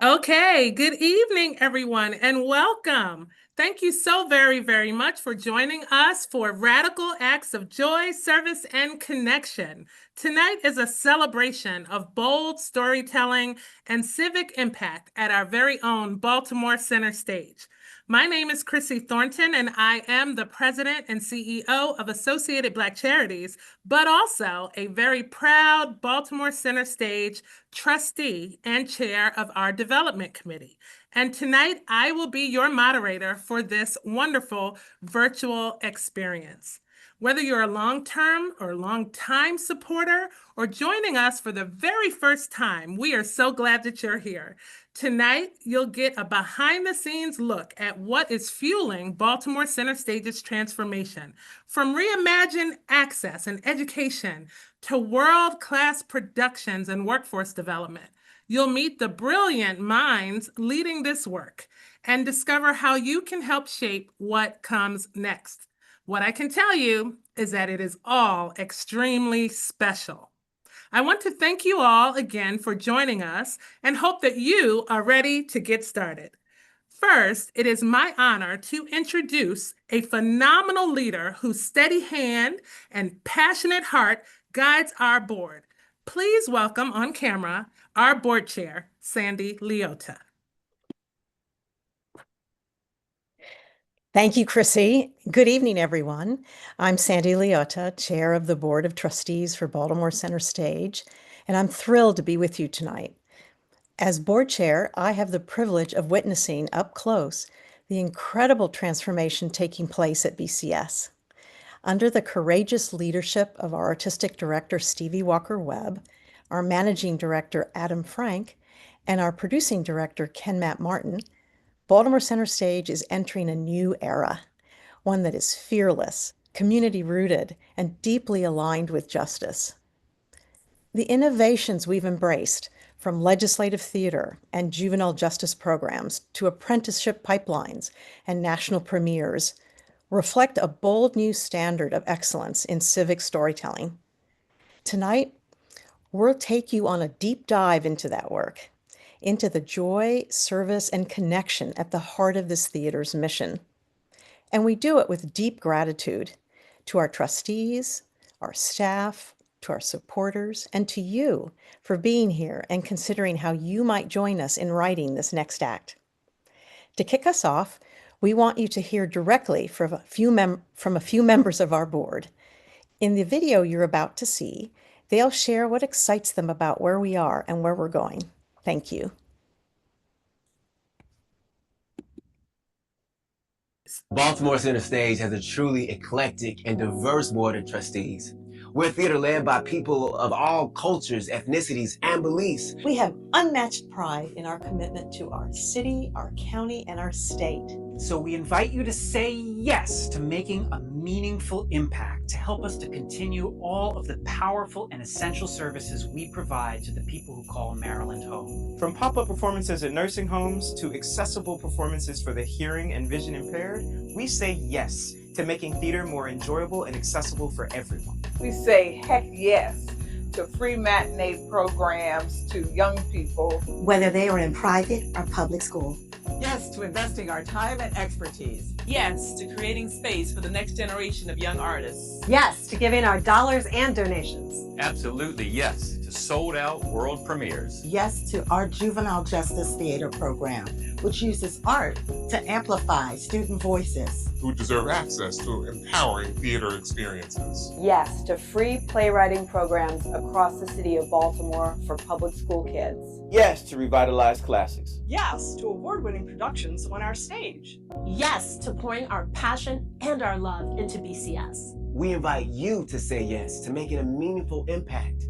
Okay, good evening, everyone, and welcome. Thank you so very, very much for joining us for Radical Acts of Joy, Service, and Connection. Tonight is a celebration of bold storytelling and civic impact at our very own Baltimore Center Stage. My name is Chrissy Thornton, and I am the president and CEO of Associated Black Charities, but also a very proud Baltimore Center Stage trustee and chair of our development committee. And tonight, I will be your moderator for this wonderful virtual experience. Whether you're a long-term or long-time supporter or joining us for the very first time, we are so glad that you're here. Tonight, you'll get a behind-the-scenes look at what is fueling Baltimore Center Stage's transformation, from reimagined access and education to world-class productions and workforce development. You'll meet the brilliant minds leading this work and discover how you can help shape what comes next. What I can tell you is that it is all extremely special. I want to thank you all again for joining us and hope that you are ready to get started. First, it is my honor to introduce a phenomenal leader whose steady hand and passionate heart guides our board. Please welcome on camera our board chair, Sandy Leota. Thank you, Chrissy. Good evening, everyone. I'm Sandy Leota, Chair of the Board of Trustees for Baltimore Center Stage, and I'm thrilled to be with you tonight. As board chair, I have the privilege of witnessing up close the incredible transformation taking place at BCS. Under the courageous leadership of our artistic director, Stevie Walker-Webb, our managing director, Adam Frank, and our producing director, Ken Matt Martin, Baltimore Center Stage is entering a new era, one that is fearless, community-rooted, and deeply aligned with justice. The innovations we've embraced, from legislative theater and juvenile justice programs to apprenticeship pipelines and national premieres, reflect a bold new standard of excellence in civic storytelling. Tonight, we'll take you on a deep dive into that work, into the joy, service, and connection at the heart of this theater's mission. And we do it with deep gratitude to our trustees, our staff, to our supporters, and to you for being here and considering how you might join us in writing this next act. To kick us off, we want you to hear directly from a few members of our board. In the video you're about to see, they'll share what excites them about where we are and where we're going. Thank you. Baltimore Center Stage has a truly eclectic and diverse board of trustees. We're a theater led by people of all cultures, ethnicities, and beliefs. We have unmatched pride in our commitment to our city, our county, and our state. So we invite you to say yes to making a meaningful impact to help us to continue all of the powerful and essential services we provide to the people who call Maryland home. From pop-up performances in nursing homes to accessible performances for the hearing and vision impaired, we say yes to making theater more enjoyable and accessible for everyone. We say heck yes to free matinee programs to young people, whether they are in private or public school. Yes to investing our time and expertise. Yes to creating space for the next generation of young artists. Yes to giving our dollars and donations. Absolutely yes to sold-out world premieres. Yes to our juvenile justice theater program, which uses art to amplify student voices who deserve access to empowering theater experiences. Yes to free playwriting programs across the city of Baltimore for public school kids. Yes to revitalize classics. Yes to award-winning productions on our stage. Yes to pouring our passion and our love into BCS. We invite you to say yes to making a meaningful impact.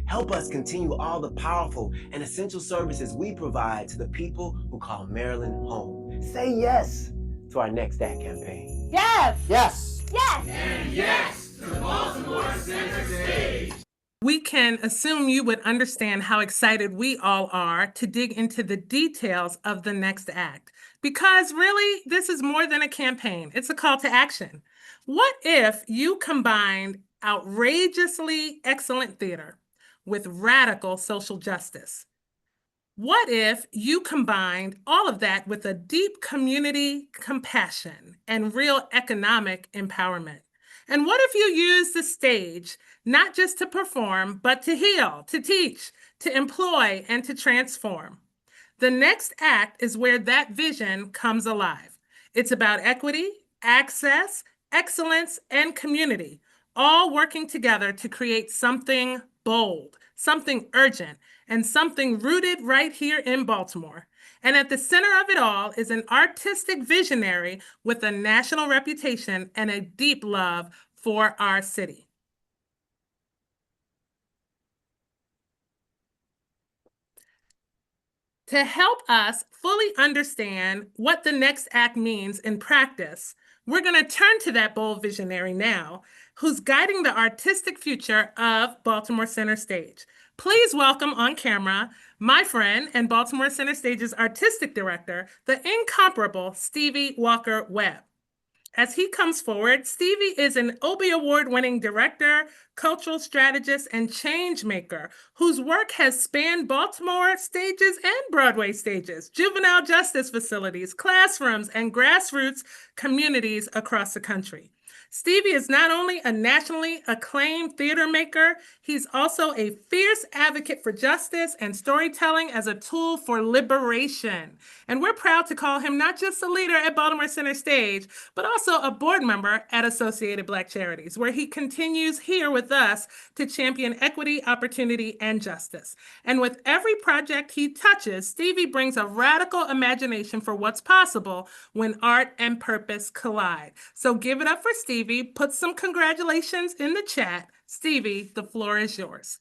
Help us continue all the powerful and essential services we provide to the people who call Maryland home. Say yes to our Next Act campaign. Yes! Yes! Yes! And yes to the Baltimore Center Stage. We can assume you would understand how excited we all are to dig into the details of the next act. Because really, this is more than a campaign. It's a call to action. What if you combined outrageously excellent theater with radical social justice? What if you combined all of that with a deep community compassion and real economic empowerment? And what if you use the stage not just to perform, but to heal, to teach, to employ, and to transform? The next act is where that vision comes alive. It's about equity, access, excellence, and community, all working together to create something bold, something urgent, and something rooted right here in Baltimore. And at the center of it all is an artistic visionary with a national reputation and a deep love for our city. To help us fully understand what the next act means in practice, we're going to turn to that bold visionary now, who's guiding the artistic future of Baltimore Center Stage. Please welcome on camera my friend and Baltimore Center Stage's artistic director, the incomparable Stevie Walker-Webb. As he comes forward, Stevie is an Obie Award-winning director, cultural strategist, and change maker whose work has spanned Baltimore stages and Broadway stages, juvenile justice facilities, classrooms, and grassroots communities across the country. Stevie is not only a nationally acclaimed theater maker, he's also a fierce advocate for justice and storytelling as a tool for liberation. And we're proud to call him not just a leader at Baltimore Center Stage, but also a board member at Associated Black Charities, where he continues here with us to champion equity, opportunity, and justice. And with every project he touches, Stevie brings a radical imagination for what's possible when art and purpose collide. So give it up for Stevie. Put some congratulations in the chat. Stevie, the floor is yours.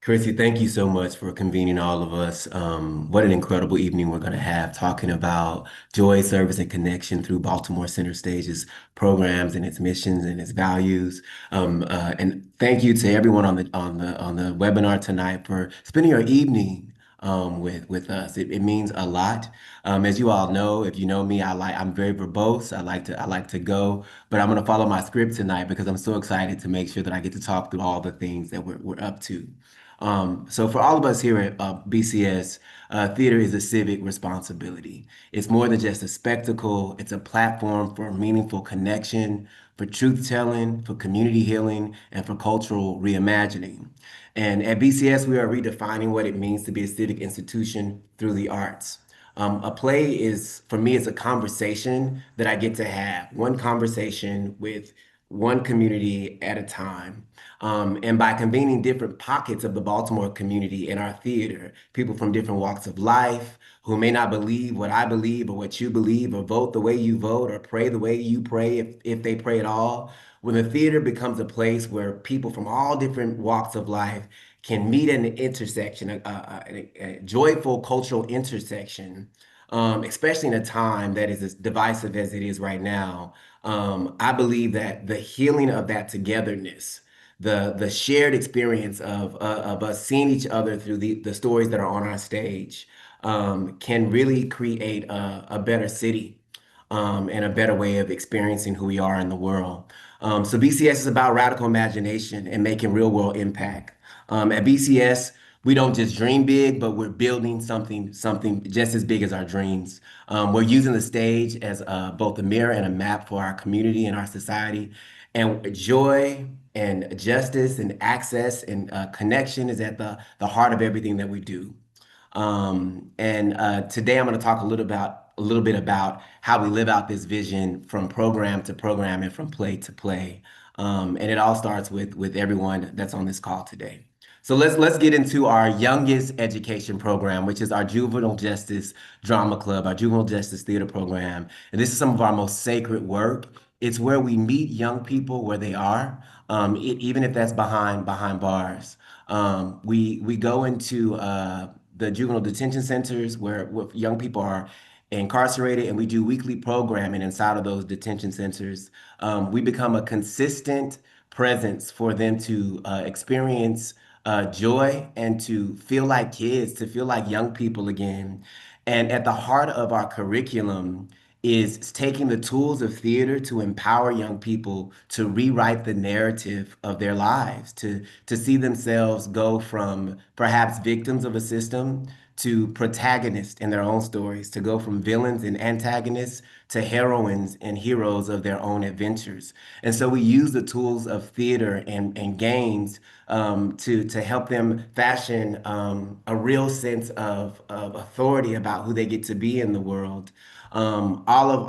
Chrissy, thank you so much for convening all of us. What an incredible evening we're going to have talking about joy, service, and connection through Baltimore Center Stage's programs and its missions and its values. And thank you to everyone on the webinar tonight for spending your evening with us. It means a lot. As you all know, if you know me, I'm very verbose. I like to go, but I'm going to follow my script tonight because I'm so excited to make sure that I get to talk through all the things that we're up to. So for all of us here at BCS, theater is a civic responsibility. It's more than just a spectacle. It's a platform for meaningful connection, for truth-telling, for community healing, and for cultural reimagining. And at BCS, we are redefining what it means to be a civic institution through the arts. A play is, for me, it's a conversation that I get to have, one conversation with one community at a time. And by convening different pockets of the Baltimore community in our theater, people from different walks of life who may not believe what I believe or what you believe or vote the way you vote or pray the way you pray if they pray at all, when the theater becomes a place where people from all different walks of life can meet at an intersection, a joyful cultural intersection, especially in a time that is as divisive as it is right now. I believe that the healing of that togetherness, the shared experience of us seeing each other through the stories that are on our stage, can really create a better city, and a better way of experiencing who we are in the world. So BCS is about radical imagination and making real world impact. At BCS, we don't just dream big, but we're building something just as big as our dreams. We're using the stage as both a mirror and a map for our community and our society. And joy and justice and access and connection is at the heart of everything that we do. Today I'm going to talk a little bit about how we live out this vision from program to program and from play to play. And it all starts with everyone that's on this call today. So let's get into our youngest education program, which is our Juvenile Justice Drama Club, our Juvenile Justice Theater program. And this is some of our most sacred work. It's where we meet young people where they are, even if that's behind bars. We go into the juvenile detention centers where young people are incarcerated, and we do weekly programming inside of those detention centers. We become a consistent presence for them to experience joy and to feel like kids, to feel like young people again. And at the heart of our curriculum is taking the tools of theater to empower young people to rewrite the narrative of their lives, to see themselves go from perhaps victims of a system to protagonists in their own stories, to go from villains and antagonists to heroines and heroes of their own adventures. And so we use the tools of theater and games to help them fashion a real sense of authority about who they get to be in the world. All of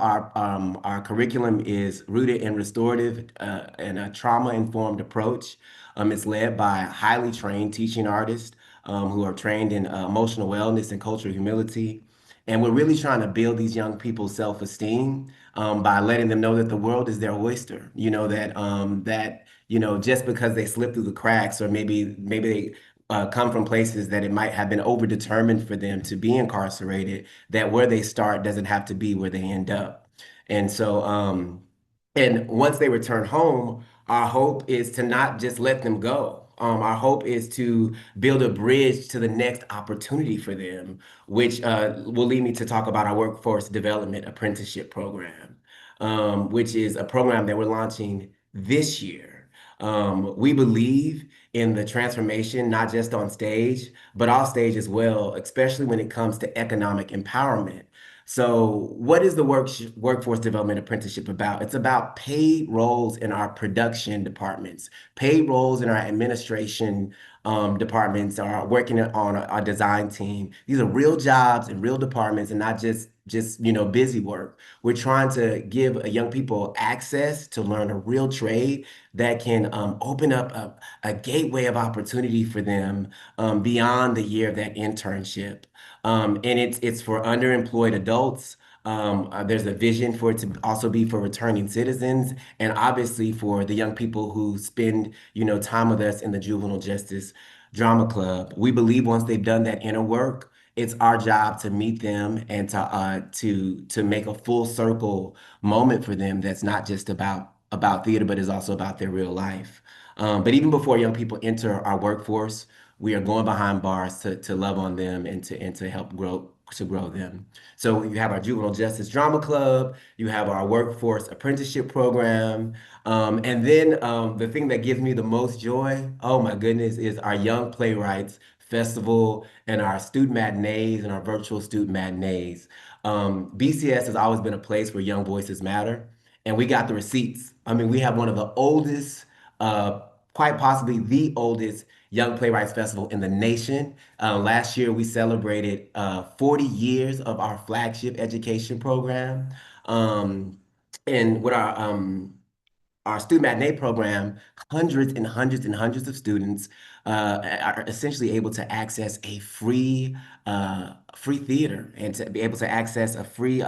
our curriculum is rooted in restorative and a trauma-informed approach. It's led by highly trained teaching artists who are trained in emotional wellness and cultural humility. And we're really trying to build these young people's self-esteem by letting them know that the world is their oyster. Just because they slip through the cracks, or maybe they come from places that it might have been overdetermined for them to be incarcerated, that where they start doesn't have to be where they end up. And so, and once they return home, our hope is to not just let them go. Our hope is to build a bridge to the next opportunity for them, which will lead me to talk about our workforce development apprenticeship program, which is a program that we're launching this year. We believe in the transformation, not just on stage, but off stage as well, especially when it comes to economic empowerment. So, what is the workforce development apprenticeship about? It's about paid roles in our production departments, paid roles in our administration departments, or working on our design team. These are real jobs in real departments, and not just busy work. We're trying to give young people access to learn a real trade that can open up a gateway of opportunity for them beyond the year of that internship. And it's for underemployed adults. There's a vision for it to also be for returning citizens, and obviously for the young people who spend, time with us in the Juvenile Justice Drama Club. We believe once they've done that inner work, it's our job to meet them and to make a full circle moment for them that's not just about theater, but is also about their real life. But even before young people enter our workforce, we are going behind bars to love on them and to help grow them. So you have our Juvenile Justice Drama Club, you have our Workforce Apprenticeship Program, and then the thing that gives me the most joy, oh my goodness, is our Young Playwrights Festival and our student matinees and our virtual student matinees. BCS has always been a place where young voices matter, and we got the receipts. I mean, we have one of the oldest, quite possibly the oldest Young Playwrights Festival in the nation. Last year, we celebrated 40 years of our flagship education program. And with our student matinee program, hundreds and hundreds and hundreds of students are essentially able to access a free theater and to be able to access a free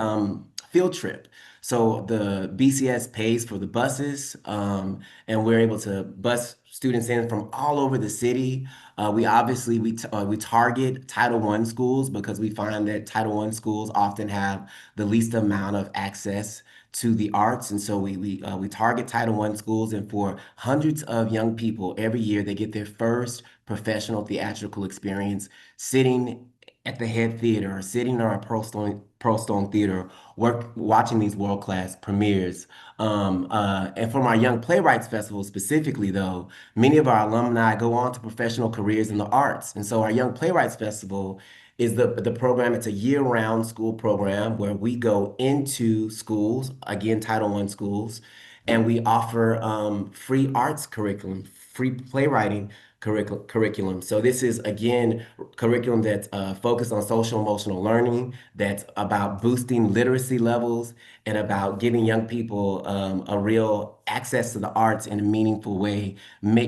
field trip. So the BCS pays for the buses, and we're able to bus students in from all over the city. We obviously we target Title I schools because we find that Title I schools often have the least amount of access to the arts, and so we target Title I schools, and for hundreds of young people every year, they get their first professional theatrical experience sitting at the Head Theater or sitting in our Pearl Stone Theater, watching these world-class premieres. And from our Young Playwrights Festival specifically, though, many of our alumni go on to professional careers in the arts. And so our Young Playwrights Festival is the program. It's a year-round school program where we go into schools, again, Title I schools, and we offer free arts curriculum, free playwriting curriculum. So this is, again, curriculum that's focused on social emotional learning, that's about boosting literacy levels and about giving young people a real access to the arts in a meaningful way,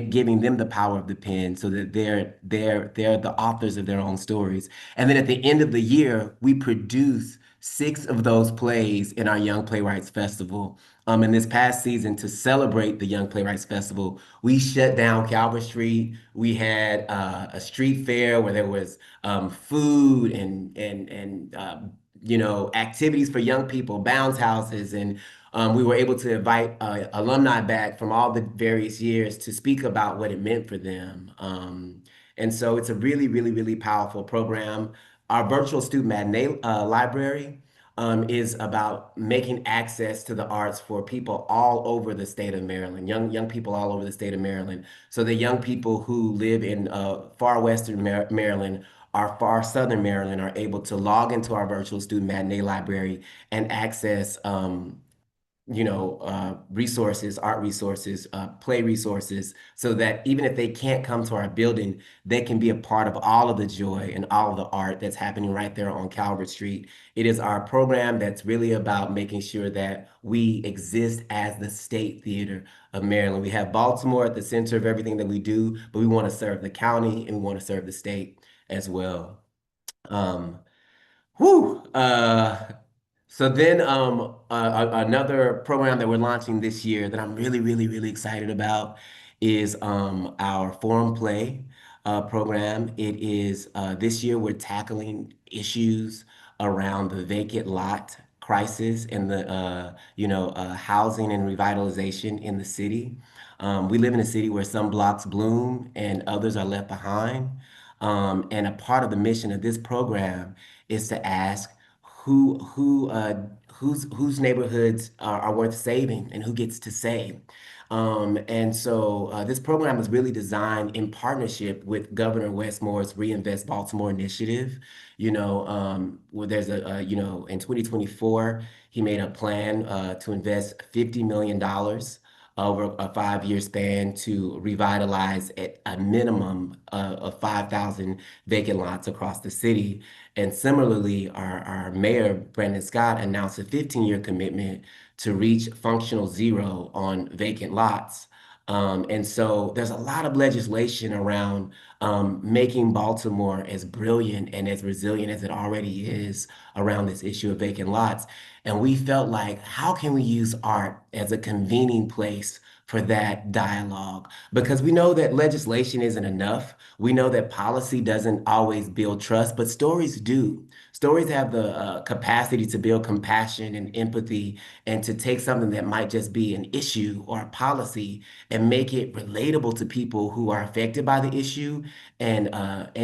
giving them the power of the pen so that they're the authors of their own stories. And then at the end of the year, we produce 6 of those plays in our Young Playwrights Festival. In this past season, to celebrate the Young Playwrights Festival, we shut down Calvert Street. We had a street fair where there was food and activities for young people, bounce houses, and we were able to invite alumni back from all the various years to speak about what it meant for them. And so it's a really, really, really powerful program. Our virtual student matinee library is about making access to the arts for people all over the state of Maryland, young people all over the state of Maryland. So the young people who live in far western Maryland or far southern Maryland are able to log into our virtual student matinee library and access resources, art resources, play resources, so that even if they can't come to our building, they can be a part of all of the joy and all of the art that's happening right there on Calvert Street. It is our program that's really about making sure that we exist as the State Theater of Maryland. We have Baltimore at the center of everything that we do, but we want to serve the county and we want to serve the state as well. Um, Whew. So then another program that we're launching this year that I'm really excited about is our Forum Play program. It is this year we're tackling issues around the vacant lot crisis and the housing and revitalization in the city. We live in a city where some blocks bloom and others are left behind. And a part of the mission of this program is to ask whose neighborhoods are worth saving and who gets to save. And so this program is really designed in partnership with Governor Westmore's Reinvest Baltimore initiative. Where there's in 2024, he made a plan to invest $50 million over a 5-year span to revitalize at a minimum of 5,000 vacant lots across the city. And similarly, our mayor, Brandon Scott, announced a 15-year commitment to reach functional zero on vacant lots. And so there's a lot of legislation around making Baltimore as brilliant and as resilient as it already is around this issue of vacant lots. And we felt like, how can we use art as a convening place for that dialogue? Because we know that legislation isn't enough. We know that policy doesn't always build trust, but stories do. Stories have the capacity to build compassion and empathy and to take something that might just be an issue or a policy and make it relatable to people who are affected by the issue and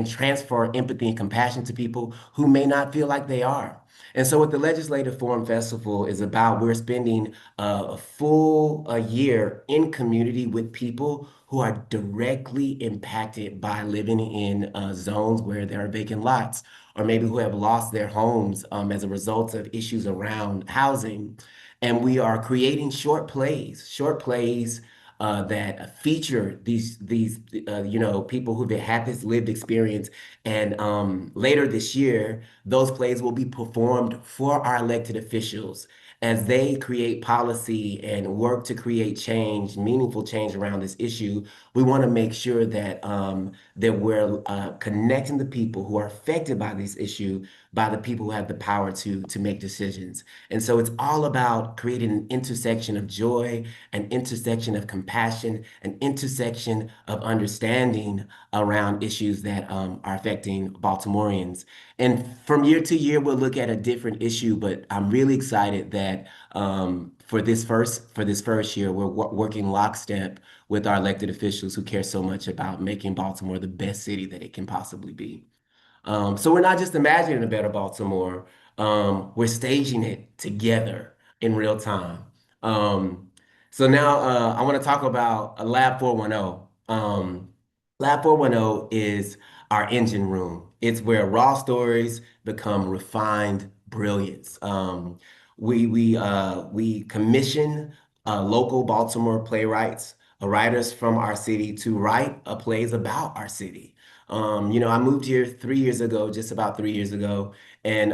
transfer empathy and compassion to people who may not feel like they are. And so what the Legislative Forum Festival is about, we're spending a full year in community with people who are directly impacted by living in zones where there are vacant lots, or maybe who have lost their homes as a result of issues around housing. And we are creating short plays that feature these people who've had this lived experience. And later this year, those plays will be performed for our elected officials as they create policy and work to create change, meaningful change around this issue. We want to make sure that we're connecting the people who are affected by this issue by the people who have the power to make decisions. And so it's all about creating an intersection of joy, an intersection of compassion, an intersection of understanding around issues that are affecting Baltimoreans. And from year to year, we'll look at a different issue, but I'm really excited that for this first year, we're working lockstep with our elected officials who care so much about making Baltimore the best city that it can possibly be. So we're not just imagining a better Baltimore, we're staging it together in real time. So now I want to talk about Lab 410. Lab 410 is our engine room. It's where raw stories become refined brilliance. We commission local Baltimore playwrights, writers from our city to write plays about our city. I moved here 3 years ago, just about 3 years ago, and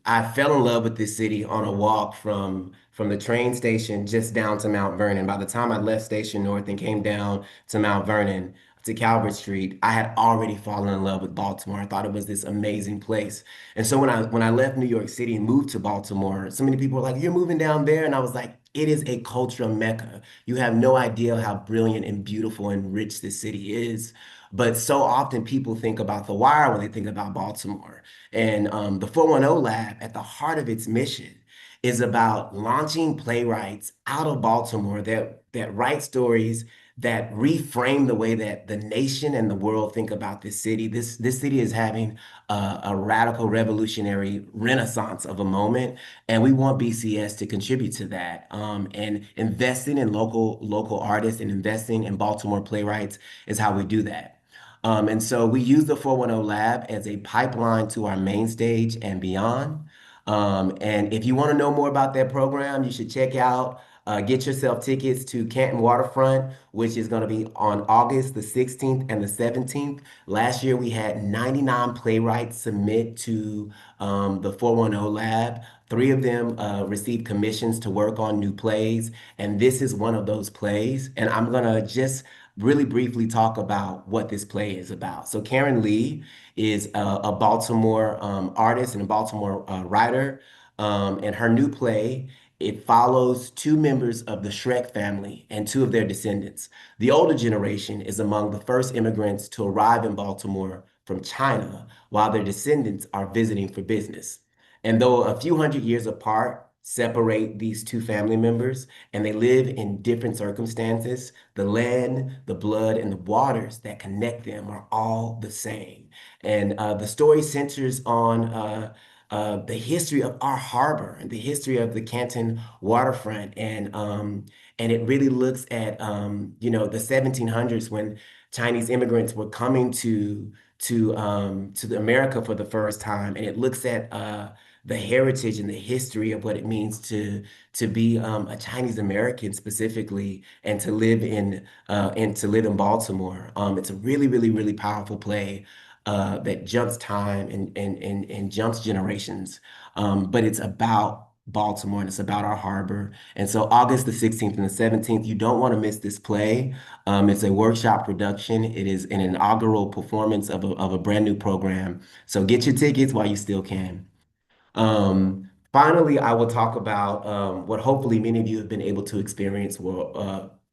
I fell in love with this city on a walk from the train station just down to Mount Vernon. By the time I left Station North and came down to Mount Vernon, to Calvert Street, I had already fallen in love with Baltimore. I thought it was this amazing place. And so when I left New York City and moved to Baltimore, so many people were like, "You're moving down there?" And I was like, it is a cultural mecca. You have no idea how brilliant and beautiful and rich this city is. But so often people think about The Wire when they think about Baltimore. And the 410 Lab, at the heart of its mission, is about launching playwrights out of Baltimore that write stories that reframe the way that the nation and the world think about this city. This city is having a radical revolutionary renaissance of a moment, and we want BCS to contribute to that. And investing in local artists and investing in Baltimore playwrights is how we do that. And so we use the 410 Lab as a pipeline to our main stage and beyond. And if you want to know more about that program, you should check out, get yourself tickets to Canton Waterfront, which is going to be on August the 16th and the 17th. Last year, we had 99 playwrights submit to the 410 Lab. 3 of them received commissions to work on new plays, and this is one of those plays. And I'm going to just really briefly talk about what this play is about. So Karen Lee is a Baltimore artist and a Baltimore writer. And her new play, it follows 2 members of the Shrek family and 2 of their descendants. The older generation is among the first immigrants to arrive in Baltimore from China, while their descendants are visiting for business. And though a few hundred years apart separate these 2 family members, and they live in different circumstances, the land, the blood, and the waters that connect them are all the same. And the story centers on the history of our harbor and the history of the Canton waterfront, and it really looks at the 1700s when Chinese immigrants were coming to America for the first time, and it looks at the heritage and the history of what it means to be a Chinese American specifically, and to live in Baltimore. It's a really, really, really powerful play that jumps time and jumps generations. But it's about Baltimore and it's about our harbor. And so August the 16th and the 17th, you don't want to miss this play. It's a workshop production. It is an inaugural performance of a brand new program. So get your tickets while you still can. Finally, I will talk about what hopefully many of you have been able to experience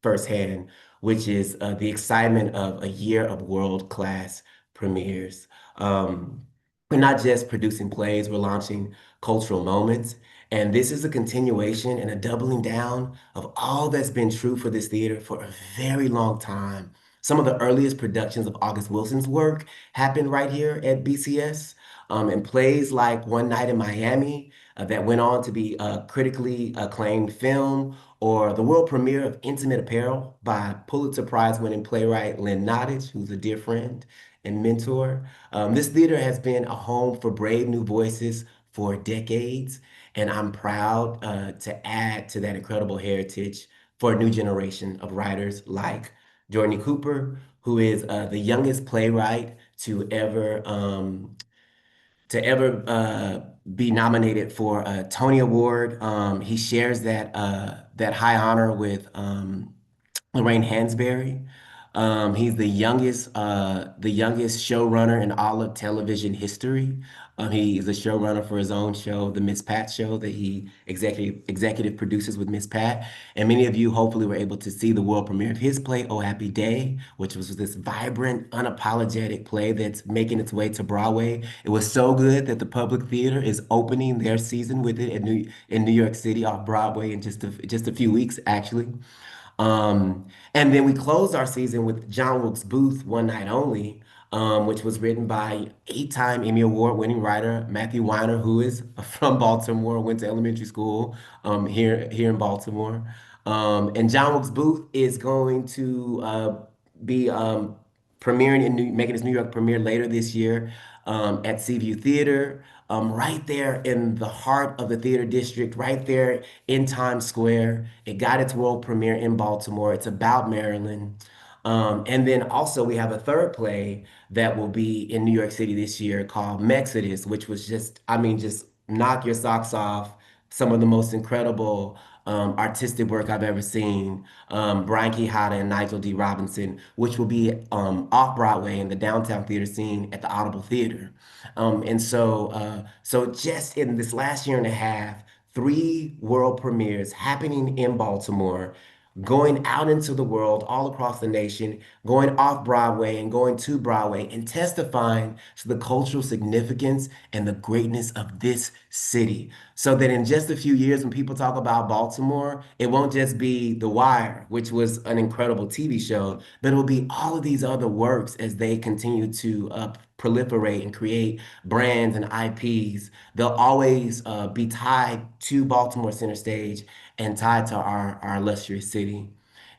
firsthand, which is the excitement of a year of world-class premieres. We're not just producing plays, we're launching cultural moments. And this is a continuation and a doubling down of all that's been true for this theater for a very long time. Some of the earliest productions of August Wilson's work happened right here at BCS. And plays like One Night in Miami, that went on to be a critically acclaimed film, or the world premiere of Intimate Apparel by Pulitzer Prize winning playwright Lynn Nottage, who's a dear friend and mentor. This theater has been a home for brave new voices for decades, and I'm proud to add to that incredible heritage for a new generation of writers like Jordan Cooper, who is the youngest playwright to ever be nominated for a Tony Award. He shares that high honor with Lorraine Hansberry. He's the youngest showrunner in all of television history. He is a showrunner for his own show, The Miss Pat Show, that he executive produces with Miss Pat. And many of you hopefully were able to see the world premiere of his play, Oh Happy Day, which was this vibrant, unapologetic play that's making its way to Broadway. It was so good that the Public Theater is opening their season with it in New York City off Broadway in just a few weeks, actually. And then we closed our season with John Wilkes Booth, One Night Only, which was written by 8-time Emmy Award winning writer Matthew Weiner, who is from Baltimore, went to elementary school here in Baltimore. And John Wilkes Booth is going to be making his New York premiere later this year at Seaview Theater, right there in the heart of the theater district, right there in Times Square. It got its world premiere in Baltimore. It's about Maryland. And then also we have a third play that will be in New York City this year called Mexodus, which was just knock your socks off. Some of the most incredible artistic work I've ever seen. Brian Quijada and Nigel D. Robinson, which will be off Broadway in the downtown theater scene at the Audible Theater. So just in this last year and a half, 3 world premieres happening in Baltimore, going out into the world, all across the nation, going off Broadway and going to Broadway and testifying to the cultural significance and the greatness of this city. So that in just a few years, when people talk about Baltimore, it won't just be The Wire, which was an incredible TV show, but it will be all of these other works as they continue to proliferate and create brands and IPs. They'll always be tied to Baltimore Center Stage and tied to our illustrious city.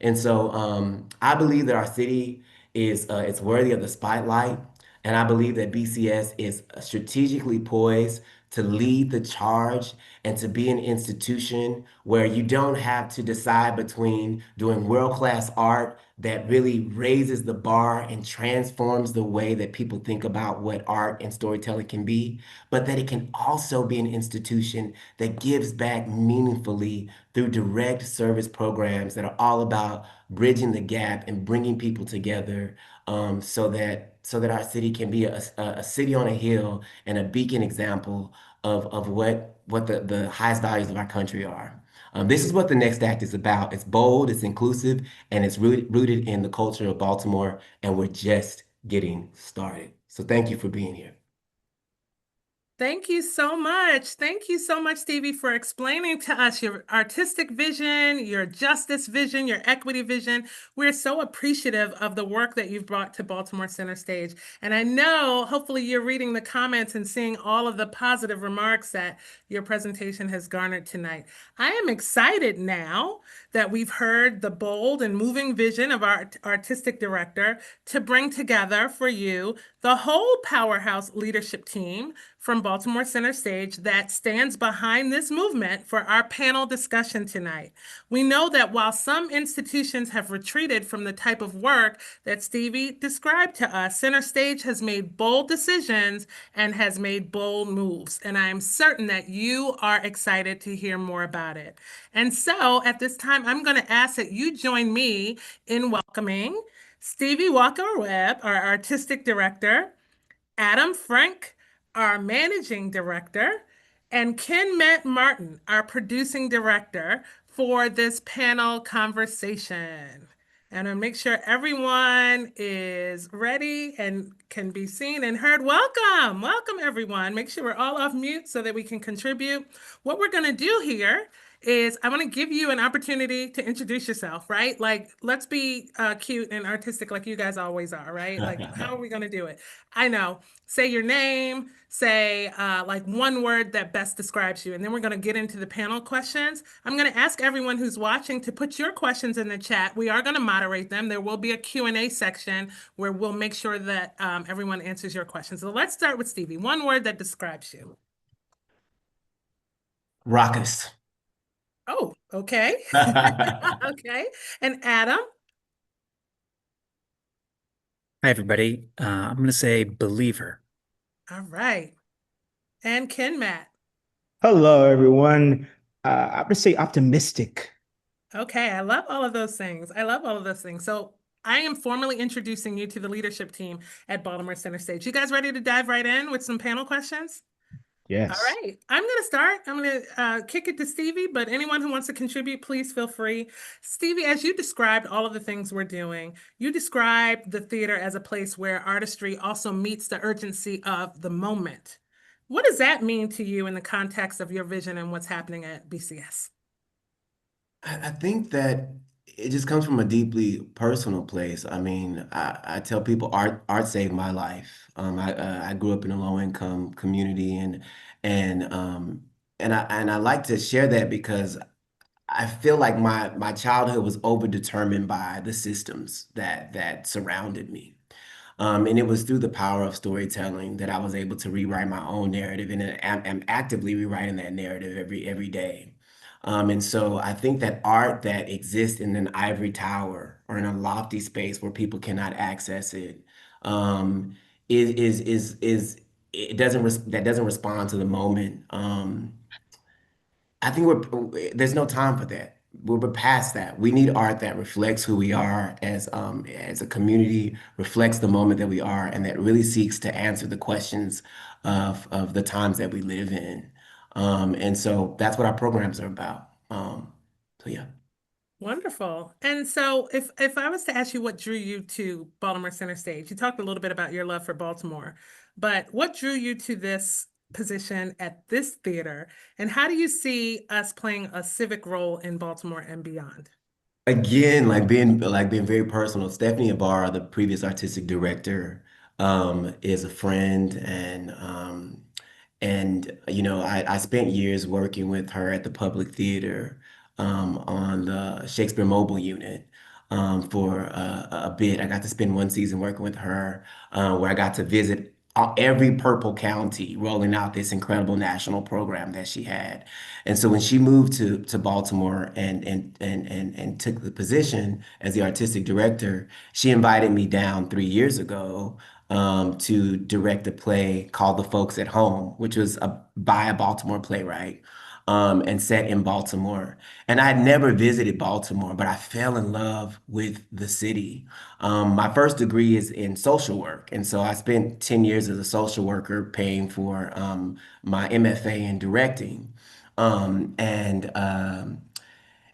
And so I believe that our city is it's worthy of the spotlight. And I believe that BCS is strategically poised to lead the charge and to be an institution where you don't have to decide between doing world-class art that really raises the bar and transforms the way that people think about what art and storytelling can be, but that it can also be an institution that gives back meaningfully through direct service programs that are all about bridging the gap and bringing people together so that our city can be a city on a hill and a beacon example of what the highest values of our country are. This is what the next act is about. It's bold, it's inclusive, and it's rooted in the culture of Baltimore, and we're just getting started. So thank you for being here. Thank you so much. Thank you so much, Stevie, for explaining to us your artistic vision, your justice vision, your equity vision. We're so appreciative of the work that you've brought to Baltimore Center Stage. And I know, hopefully, you're reading the comments and seeing all of the positive remarks that your presentation has garnered tonight. I am excited now that we've heard the bold and moving vision of our artistic director to bring together for you the whole powerhouse leadership team from Baltimore Center Stage that stands behind this movement for our panel discussion tonight. We know that while some institutions have retreated from the type of work that Stevie described to us, Center Stage has made bold decisions and has made bold moves. And I am certain that you are excited to hear more about it. And so at this time, I'm going to ask that you join me in welcoming Stevie Walker-Webb, our artistic director, Adam Frank, our managing director, and Ken Matt Martin, our producing director, for this panel conversation. And I'll make sure everyone is ready and can be seen and heard. Welcome, welcome everyone. Make sure we're all off mute so that we can contribute. What we're gonna do here is I want to give you an opportunity to introduce yourself, right? Like, let's be cute and artistic like you guys always are, right? Like, how are we going to do it? I know. Say your name, say like one word that best describes you, and then we're going to get into the panel questions. I'm going to ask everyone who's watching to put your questions in the chat. We are going to moderate them. There will be a Q&A section where we'll make sure that everyone answers your questions. So let's start with Stevie. One word that describes you. Raucous. Oh, okay. Okay. And Adam? Hi, everybody. I'm going to say believer. All right. And Ken Matt? Hello, everyone. I would say optimistic. Okay, I love all of those things. I love all of those things. So I am formally introducing you to the leadership team at Baltimore Center Stage. You guys ready to dive right in with some panel questions? Yes. All right, I'm going to start. I'm going to kick it to Stevie, but anyone who wants to contribute, please feel free. Stevie, as you described all of the things we're doing, you described the theater as a place where artistry also meets the urgency of the moment. What does that mean to you in the context of your vision and what's happening at BCS? I think that it just comes from a deeply personal place. I mean, I tell people art saved my life. I grew up in a low income community and I like to share that because I feel like my childhood was overdetermined by the systems that surrounded me. And it was through the power of storytelling that I was able to rewrite my own narrative, and I'm actively rewriting that narrative every day. And so I think that art that exists in an ivory tower or in a lofty space where people cannot access it, is it that doesn't respond to the moment. I think there's no time for that. We're past that. We need art that reflects who we are as a community, reflects the moment that we are, and that really seeks to answer the questions of the times that we live in. And so that's what our programs are about. So yeah. Wonderful. And so if I was to ask you what drew you to Baltimore Center Stage, you talked a little bit about your love for Baltimore, but what drew you to this position at this theater, and how do you see us playing a civic role in Baltimore and beyond? Again, being very personal. Stephanie Ibarra, the previous artistic director, is a friend, and you know, I spent years working with her at the Public Theater on the Shakespeare Mobile Unit for a bit. I got to spend one season working with her where I got to visit every purple county rolling out this incredible national program that she had. And so when she moved to Baltimore and took the position as the artistic director, she invited me down 3 years ago to direct a play called The Folks at Home, which was by a Baltimore playwright and set in Baltimore. And I had never visited Baltimore, but I fell in love with the city. My first degree is in social work. And so I spent 10 years as a social worker paying for my MFA in directing. Um, and um,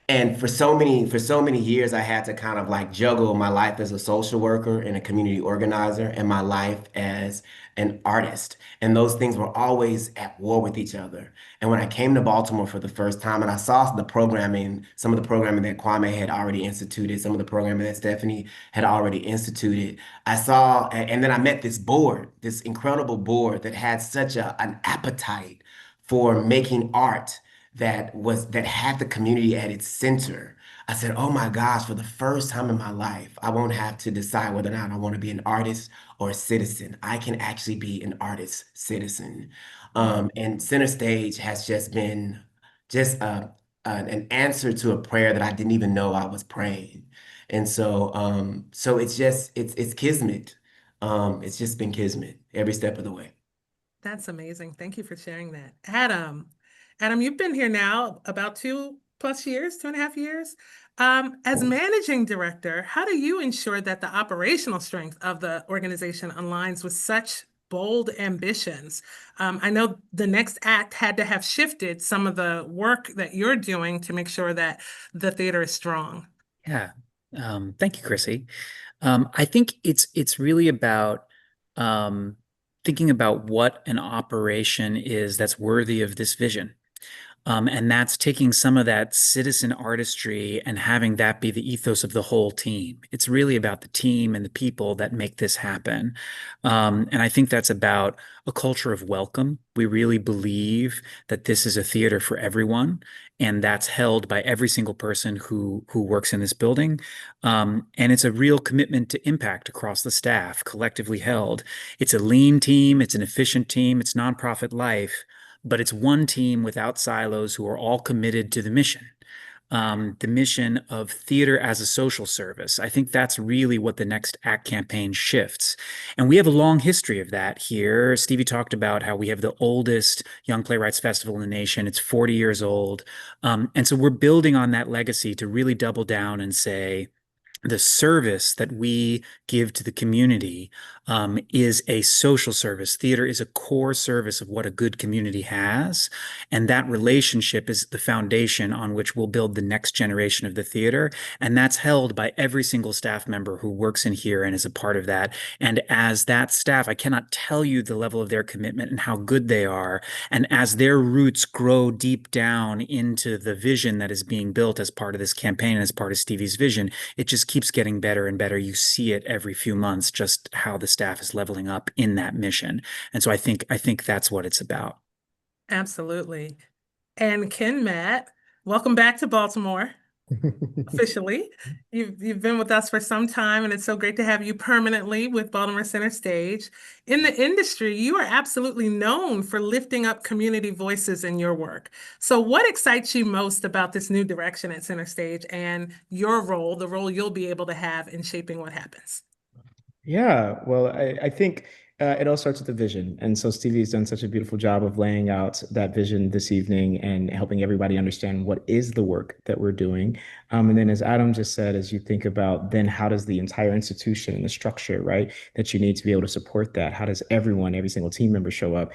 and for so many years, I had to kind of like juggle my life as a social worker and a community organizer and my life as an artist. And those things were always at war with each other. And when I came to Baltimore for the first time and I saw the programming, some of the programming that Kwame had already instituted, some of the programming that Stephanie had already instituted, I saw, and then I met this board, this incredible board that had such an appetite for making art that had the community at its center. I said, "Oh my gosh, for the first time in my life, I won't have to decide whether or not I want to be an artist or a citizen. I can actually be an artist citizen." And Center Stage has just been just an answer to a prayer that I didn't even know I was praying. And so it's kismet. It's just been kismet every step of the way. That's amazing. Thank you for sharing that. Adam, you've been here now about 2+ years, 2.5 years. As managing director, how do you ensure that the operational strength of the organization aligns with such bold ambitions? I know the next act had to have shifted some of the work that you're doing to make sure that the theater is strong. Yeah. Thank you, Chrissy. I think it's really about um, thinking about what an operation is that's worthy of this vision. And that's taking some of that citizen artistry and having that be the ethos of the whole team. It's really about the team and the people that make this happen. And I think that's about a culture of welcome. We really believe that this is a theater for everyone, and that's held by every single person who works in this building. And it's a real commitment to impact across the staff, collectively held. It's a lean team, it's an efficient team, it's nonprofit life, but it's one team without silos who are all committed to the mission of theater as a social service. I think that's really what the Next Act campaign shifts. And we have a long history of that here. Stevie talked about how we have the oldest Young Playwrights Festival in the nation. It's 40 years old. And so we're building on that legacy to really double down and say, the service that we give to the community is a social service. Theater is a core service of what a good community has. And that relationship is the foundation on which we'll build the next generation of the theater. And that's held by every single staff member who works in here and is a part of that. And as that staff, I cannot tell you the level of their commitment and how good they are. And as their roots grow deep down into the vision that is being built as part of this campaign and as part of Stevie's vision, it just keeps getting better and better. You see it every few months, just how the staff is leveling up in that mission. And so I think that's what it's about. Absolutely. And Ken Matt, welcome back to Baltimore. Officially. You've been with us for some time, and it's so great to have you permanently with Baltimore Center Stage. In the industry, you are absolutely known for lifting up community voices in your work. So what excites you most about this new direction at Center Stage and your role, the role you'll be able to have in shaping what happens? Yeah, well, I think It all starts with the vision. And so Stevie's done such a beautiful job of laying out that vision this evening and helping everybody understand what is the work that we're doing. And then, as Adam just said, as you think about then how does the entire institution and the structure, right, that you need to be able to support that? How does everyone, every single team member show up?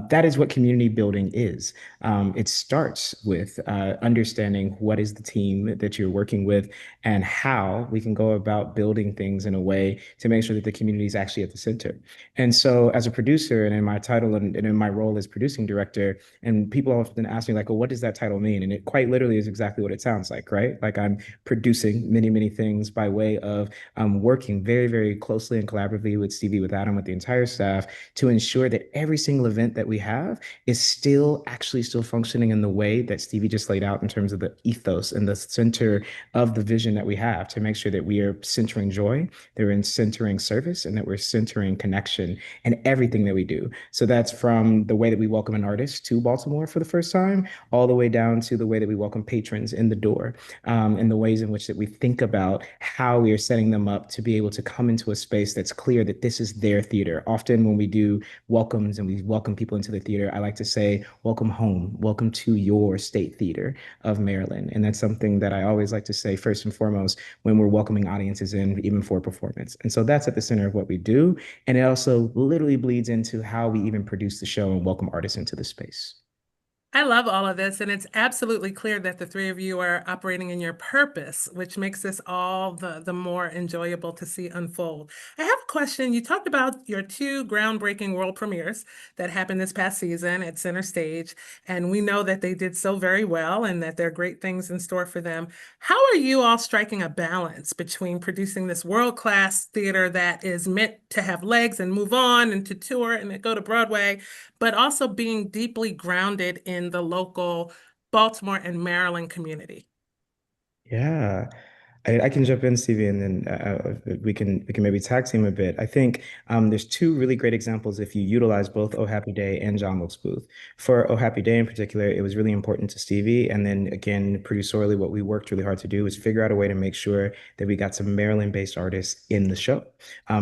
That is what community building is. It starts with understanding what is the team that you're working with and how we can go about building things in a way to make sure that the community is actually at the center. And so, as a producer, and in my title and in my role as producing director, and people often ask me, like, well, what does that title mean? And it quite literally is exactly what it sounds like, right? Like, I'm producing many, many things by way of working very, very closely and collaboratively with Stevie, with Adam, with the entire staff to ensure that every single event that we have is still actually still functioning in the way that Stevie just laid out in terms of the ethos and the center of the vision that we have to make sure that we are centering joy, that we're centering service, and that we're centering connection in everything that we do. So that's from the way that we welcome an artist to Baltimore for the first time, all the way down to the way that we welcome patrons in the door, and the ways in which that we think about how we are setting them up to be able to come into a space that's clear that this is their theater. Often when we do welcomes and we welcome people into the theater, I like to say, welcome home, welcome to your state theater of Maryland. And that's something that I always like to say first and foremost when we're welcoming audiences in, even for performance. And so that's at the center of what we do. And it also literally bleeds into how we even produce the show and welcome artists into the space. I love all of this, and it's absolutely clear that the three of you are operating in your purpose, which makes this all the more enjoyable to see unfold. I have a question. You talked about your two groundbreaking world premieres that happened this past season at Center Stage, and we know that they did so very well and that there are great things in store for them. How are you all striking a balance between producing this world-class theater that is meant to have legs and move on and to tour and go to Broadway, but also being deeply grounded in the local Baltimore and Maryland community? Yeah. I can jump in, Stevie, and then we can maybe tag team a bit. I think there's two really great examples if you utilize both Oh Happy Day and John Wilkes Booth. For Oh Happy Day in particular, it was really important to Stevie. And then again, producerially, what we worked really hard to do is figure out a way to make sure that we got some Maryland-based artists in the show,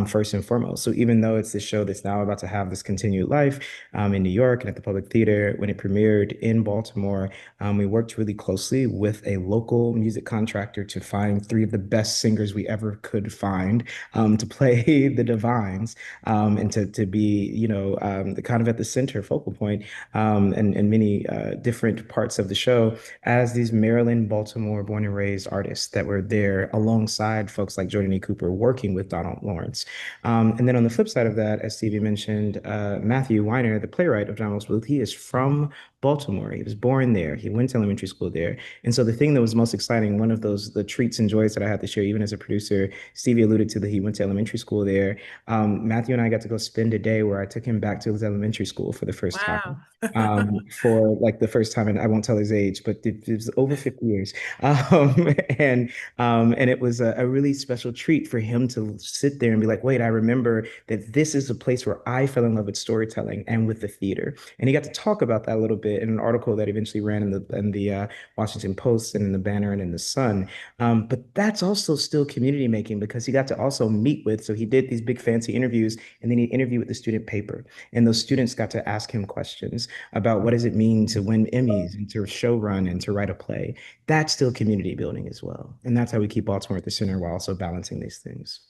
first and foremost. So even though it's this show that's now about to have this continued life in New York and at the Public Theater, when it premiered in Baltimore, we worked really closely with a local music contractor to find three of the best singers we ever could find to play the Divines and to be, the kind of at the center focal point and many different parts of the show as these Maryland, Baltimore born and raised artists that were there alongside folks like Jordan E. Cooper working with Donald Lawrence. And then on the flip side of that, as Stevie mentioned, Matthew Weiner, the playwright of John Wilkes Booth, he is from Baltimore. He was born there. He went to elementary school there. And so the thing that was most exciting, one of the treats and joys that I had to share, even as a producer, Stevie alluded to that he went to elementary school there. Matthew and I got to go spend a day where I took him back to his elementary school for the first Wow. time. For like the first time, and I won't tell his age, but it was over 50 years. Um, and and it was a really special treat for him to sit there and be like, wait, I remember that this is a place where I fell in love with storytelling and with the theater. And he got to talk about that a little bit in an article that eventually ran in the Washington Post and in the Banner and in the Sun. But that's also still community making because he got to also meet with, so he did these big fancy interviews and then he interviewed with the student paper. And those students got to ask him questions about what does it mean to win Emmys and to show run and to write a play. That's still community building as well. And that's how we keep Baltimore at the center while also balancing these things.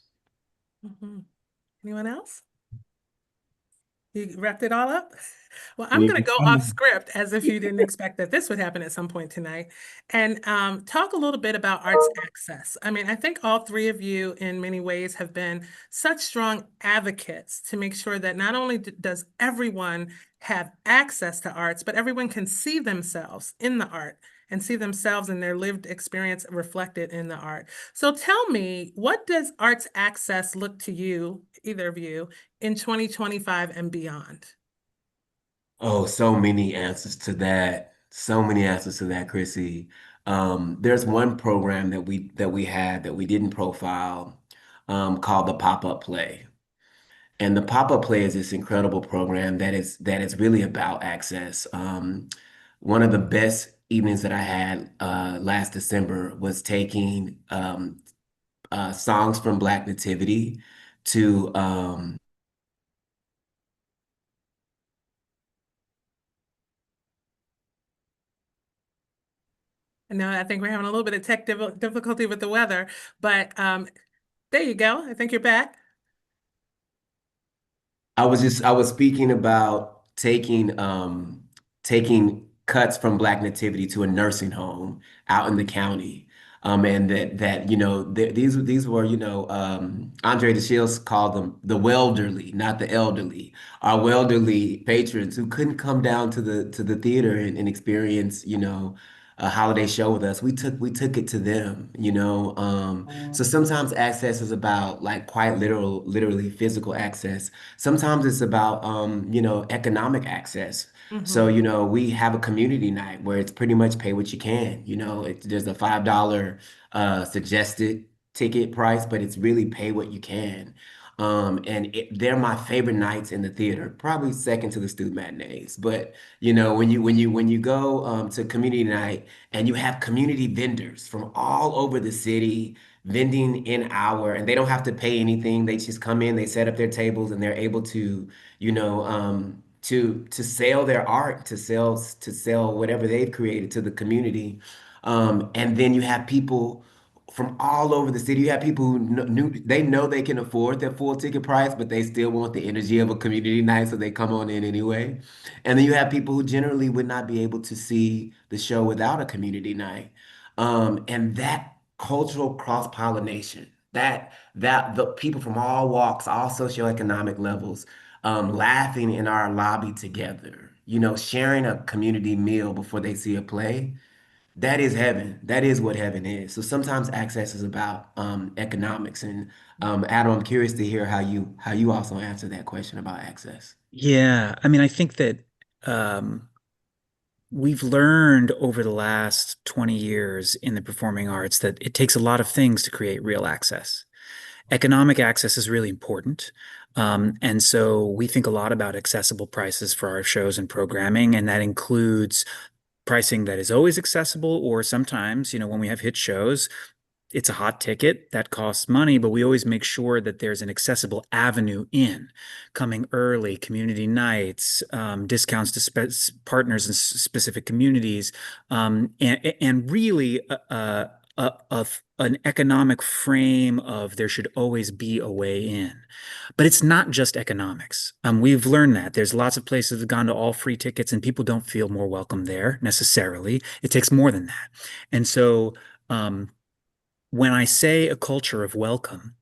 Mm-hmm. Anyone else? You wrapped it all up? Well, I'm going to go off script as if you didn't expect that this would happen at some point tonight and talk a little bit about arts access. I mean, I think all three of you in many ways have been such strong advocates to make sure that not only does everyone have access to arts, but everyone can see themselves in the art and see themselves and their lived experience reflected in the art. So tell me, what does arts access look to you, either of you, in 2025 and beyond? Oh, so many answers to that. So many answers to that, Chrissy. There's one program that we had that we didn't profile called the Pop-Up Play. And the Pop-Up Play is this incredible program that is really about access. One of the best evenings that I had last December was taking songs from Black Nativity to I know I think we're having a little bit of tech difficulty with the weather, but there you go. I think you're back. I was speaking about taking cuts from Black Nativity to a nursing home out in the county. And that these were, Andre the Shields called them the welderly, not the elderly. Our welderly patrons who couldn't come down to the theater and experience, a holiday show with us. We took it to them, So sometimes access is about like quite literally physical access. Sometimes it's about economic access. So, we have a community night where it's pretty much pay what you can. There's a $5 suggested ticket price, but it's really pay what you can. They're my favorite nights in the theater, probably second to the student matinees. But when you go to community night and you have community vendors from all over the city vending in hour, and they don't have to pay anything. They just come in, they set up their tables, and they're able to, to sell their art, to sell whatever they've created to the community. And then you have people from all over the city. You have people who they know they can afford their full ticket price, but they still want the energy of a community night, so they come on in anyway. And then you have people who generally would not be able to see the show without a community night. And that cultural cross-pollination, that the people from all walks, all socioeconomic levels, laughing in our lobby together, sharing a community meal before they see a play. That is heaven. That is what heaven is. So sometimes access is about economics. And Adam, I'm curious to hear how you also answer that question about access. Yeah, I mean, I think that um, we've learned over the last 20 years in the performing arts that it takes a lot of things to create real access. Economic access is really important. And so we think a lot about accessible prices for our shows and programming, and that includes pricing that is always accessible, or sometimes, when we have hit shows, it's a hot ticket that costs money, but we always make sure that there's an accessible avenue in, coming early, community nights, discounts to partners in specific communities, and really an economic frame of there should always be a way in. But it's not just economics. We've learned that. There's lots of places that have gone to all free tickets and people don't feel more welcome there necessarily. It takes more than that. And so, when I say a culture of welcome,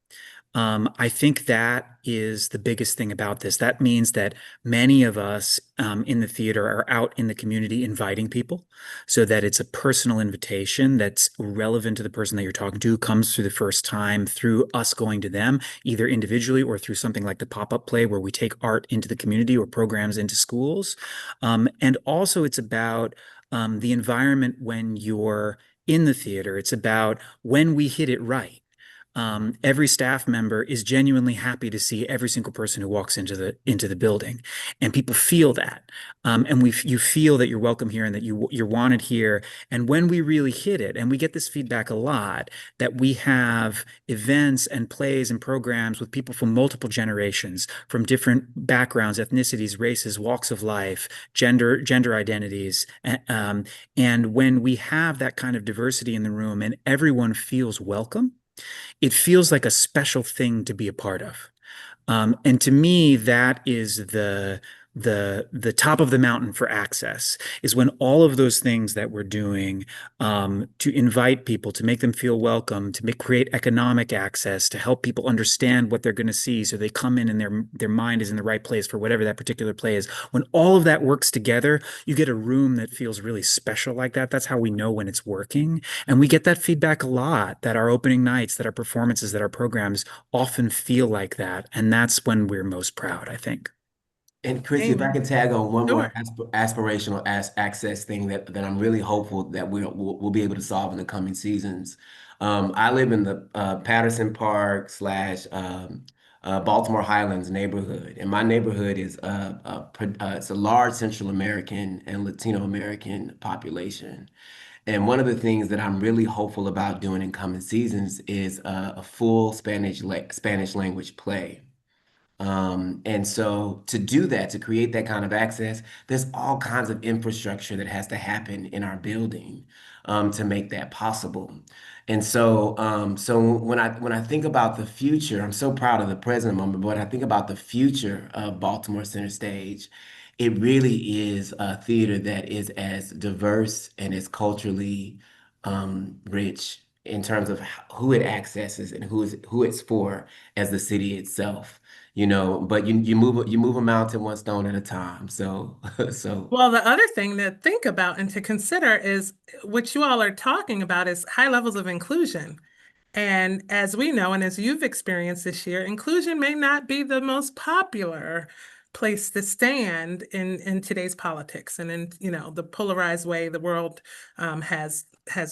I think that is the biggest thing about this. That means that many of us in the theater are out in the community inviting people, so that it's a personal invitation that's relevant to the person that you're talking to, comes through the first time through us going to them, either individually or through something like the pop-up play where we take art into the community or programs into schools. And also it's about the environment when you're in the theater. It's about when we hit it right. Every staff member is genuinely happy to see every single person who walks into the building, and people feel that, and you feel that you're welcome here and that you're wanted here. And when we really hit it, and we get this feedback a lot, that we have events and plays and programs with people from multiple generations, from different backgrounds, ethnicities, races, walks of life, gender identities, and when we have that kind of diversity in the room and everyone feels welcome, it feels like a special thing to be a part of. And to me, that is the top of the mountain for access, is when all of those things that we're doing to invite people, to make them feel welcome, to create economic access, to help people understand what they're going to see, so they come in and their mind is in the right place for whatever that particular play is. When all of that works together, you get a room that feels really special like that. That's how we know when it's working. And we get that feedback a lot, that our opening nights, that our performances, that our programs often feel like that. And that's when we're most proud, I think. And Chrissy, if I Amen. can tag on one more Sure. aspirational access thing that I'm really hopeful that we'll be able to solve in the coming seasons. I live in the Patterson Park slash Baltimore Highlands neighborhood, and my neighborhood is it's a large Central American and Latino American population. And one of the things that I'm really hopeful about doing in coming seasons is a full Spanish language play. And so to do that, to create that kind of access, there's all kinds of infrastructure that has to happen in our building to make that possible. And so, so when I think about the future, I'm so proud of the present moment, but when I think about the future of Baltimore Center Stage, it really is a theater that is as diverse and as culturally rich in terms of who it accesses and who it's for as the city itself. But you move a mountain one stone at a time. So so Well, the other thing to think about and to consider is what you all are talking about is high levels of inclusion. And as we know, and as you've experienced this year, inclusion may not be the most popular place to stand in today's politics and in, the polarized way the world has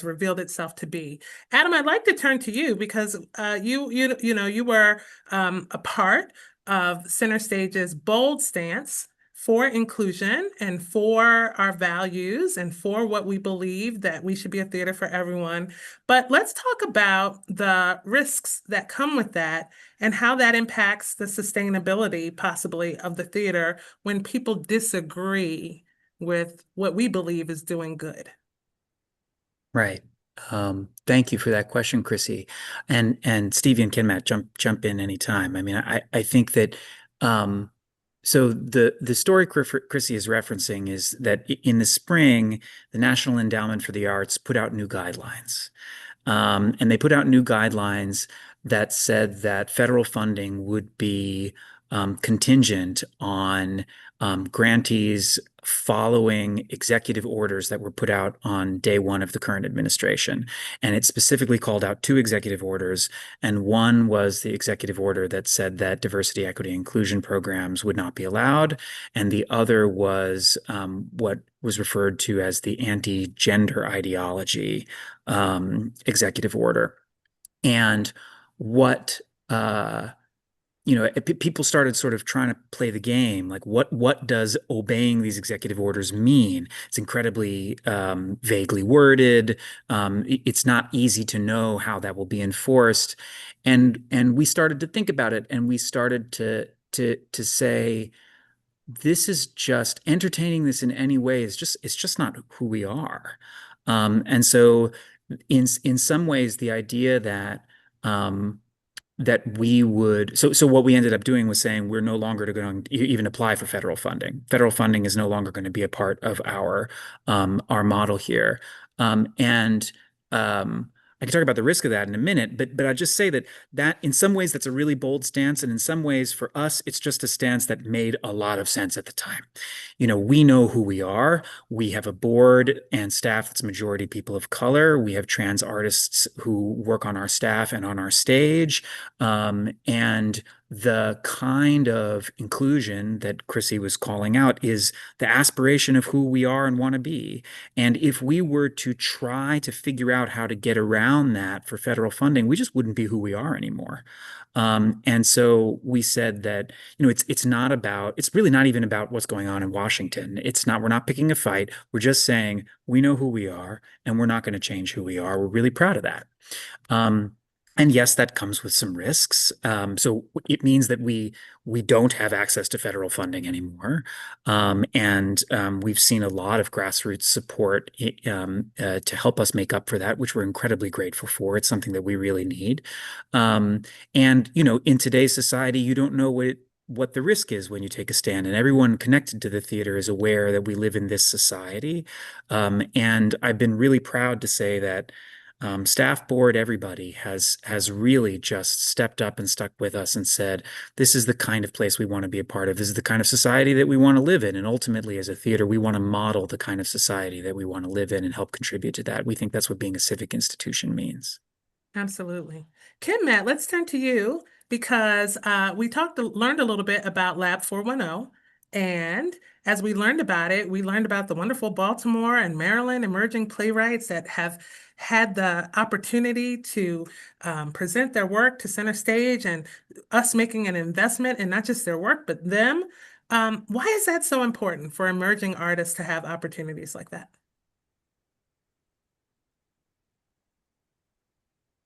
revealed itself to be. Adam, I'd like to turn to you because you were a part of Center Stage's bold stance for inclusion and for our values and for what we believe that we should be a theater for everyone. But let's talk about the risks that come with that and how that impacts the sustainability, possibly, of the theater when people disagree with what we believe is doing good. Right. Thank you for that question, Chrissy. And Stevie and Matt, jump in anytime. I mean, I think that so the story Chrissy is referencing is that in the spring, the National Endowment for the Arts put out new guidelines. And they put out new guidelines that said that federal funding would be contingent on grantees following executive orders that were put out on day one of the current administration. And it specifically called out two executive orders. And one was the executive order that said that diversity, equity, inclusion programs would not be allowed. And the other was what was referred to as the anti-gender ideology executive order. And what people started sort of trying to play the game, like what does obeying these executive orders mean? It's incredibly vaguely worded. It's not easy to know how that will be enforced, and we started to think about it, and we started to say, this is just entertaining this in any way is just it's just not who we are. And so in some ways, the idea that that we would so what we ended up doing was saying we're no longer going to even apply for federal funding. Federal funding is no longer going to be a part of our model here. And I can talk about the risk of that in a minute, but I'll just say that in some ways that's a really bold stance, and in some ways for us it's just a stance that made a lot of sense at the time. We know who we are. We have a board and staff that's majority people of color. We have trans artists who work on our staff and on our stage. And the kind of inclusion that Chrissy was calling out is the aspiration of who we are and want to be. And if we were to try to figure out how to get around that for federal funding, we just wouldn't be who we are anymore. And so we said that, it's really not even about what's going on in Washington. We're not picking a fight. We're just saying we know who we are and we're not going to change who we are. We're really proud of that. And yes, that comes with some risks. So it means that we don't have access to federal funding anymore. And we've seen a lot of grassroots support to help us make up for that, which we're incredibly grateful for. It's something that we really need. And, in today's society, you don't know what the risk is when you take a stand, and everyone connected to the theater is aware that we live in this society. And I've been really proud to say that staff, board, everybody has really just stepped up and stuck with us and said, this is the kind of place we want to be a part of. This is the kind of society that we want to live in. And ultimately, as a theater, we want to model the kind of society that we want to live in and help contribute to that. We think that's what being a civic institution means. Absolutely. Matt, let's turn to you because we learned a little bit about Lab 410. And as we learned about it, we learned about the wonderful Baltimore and Maryland emerging playwrights that have had the opportunity to present their work to center stage, and us making an investment in not just their work, but them. Why is that so important for emerging artists to have opportunities like that?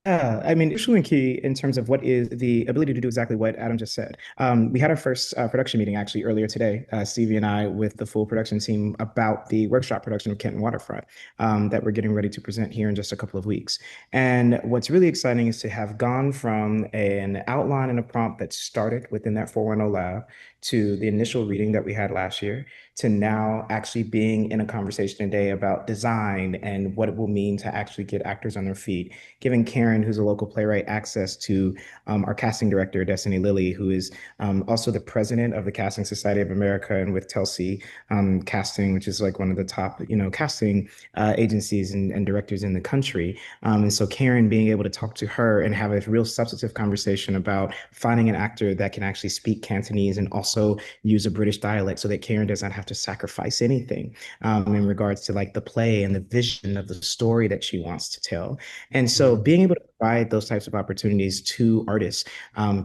Yeah, I mean, crucial and key in terms of what is the ability to do exactly what Adam just said. We had our first production meeting actually earlier today, Stevie and I, with the full production team about the workshop production of Kenton Waterfront that we're getting ready to present here in just a couple of weeks. And what's really exciting is to have gone from an outline and a prompt that started within that 410 lab to the initial reading that we had last year to now actually being in a conversation today about design and what it will mean to actually get actors on their feet, giving Karen, who's a local playwright, access to our casting director, Destiny Lilly, who is also the president of the Casting Society of America, and with Telsey Casting, which is like one of the top, casting agencies and directors in the country. And so Karen being able to talk to her and have a real substantive conversation about finding an actor that can actually speak Cantonese and also use a British dialect so that Karen does not have to sacrifice anything in regards to like the play and the vision of the story that she wants to tell. And so being able to provide those types of opportunities to artists,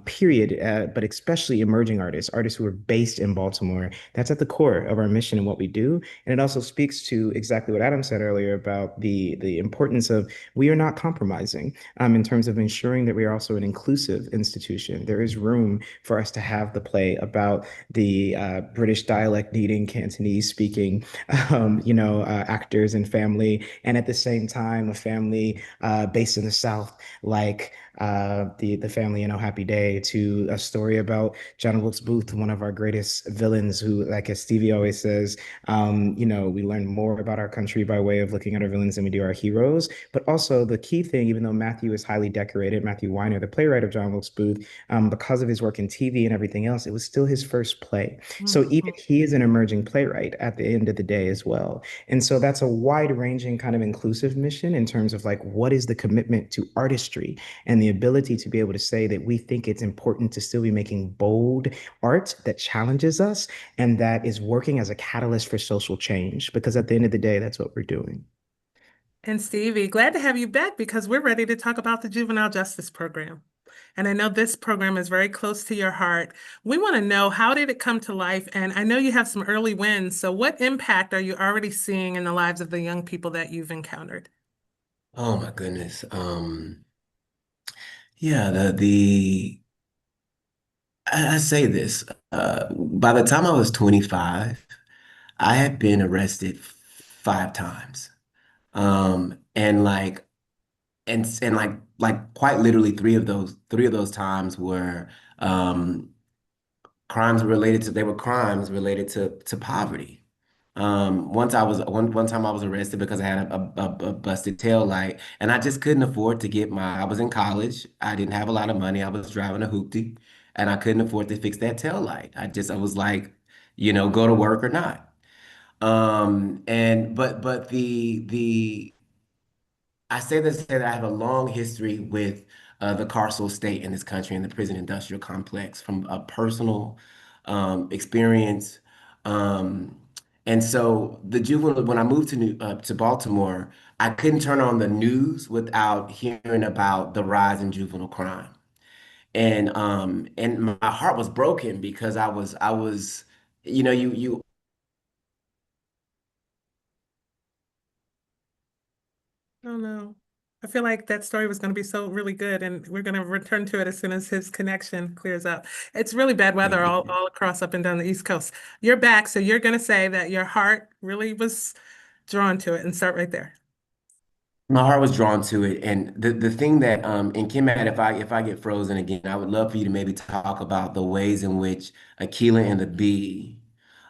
period, but especially emerging artists, artists who are based in Baltimore, that's at the core of our mission and what we do. And it also speaks to exactly what Adam said earlier about the importance of we are not compromising in terms of ensuring that we are also an inclusive institution. There is room for us to have the play about the British dialect needing Cantonese speaking, actors and family, and at the same time, a family based in the South, like the family in Oh Happy Day, to a story about John Wilkes Booth, one of our greatest villains, who, like as Stevie always says, we learn more about our country by way of looking at our villains than we do our heroes. But also the key thing, even though Matthew is highly decorated, Matthew Weiner, the playwright of John Wilkes Booth, because of his work in TV and everything else, it was still his first play. So even he is an emerging playwright at the end of the day as well. And so that's a wide-ranging kind of inclusive mission in terms of like what is the commitment to artistry and the ability to be able to say that we think it's important to still be making bold art that challenges us and that is working as a catalyst for social change. Because at the end of the day, that's what we're doing. And Stevie, glad to have you back because we're ready to talk about the Juvenile Justice Program. And I know this program is very close to your heart. We want to know, how did it come to life? And I know you have some early wins. So what impact are you already seeing in the lives of the young people that you've encountered? Oh my goodness. Yeah, I say this. By the time I was 25, I had been arrested 5 times. And like and like quite literally three of those times were crimes related to they were crimes related to poverty. One time I was arrested because I had a busted tail light, and I just couldn't afford to get I was in college. I didn't have a lot of money. I was driving a hoopty, and I couldn't afford to fix that tail light. I was like, go to work or not. And but the I say this to say that I have a long history with the carceral state in this country and the prison industrial complex from a personal experience. Um, and so when I moved to Baltimore, I couldn't turn on the news without hearing about the rise in juvenile crime. And my heart was broken because I was, you Oh no. I feel like that story was going to be so really good, and we're going to return to it as soon as his connection clears up. It's really bad weather all across up and down the East Coast. You're back, so you're going to say that your heart really was drawn to it and start right there. My heart was drawn to it, and the thing that and Kimad, if I get frozen again, I would love for you to maybe talk about the ways in which Aquila and the Bee,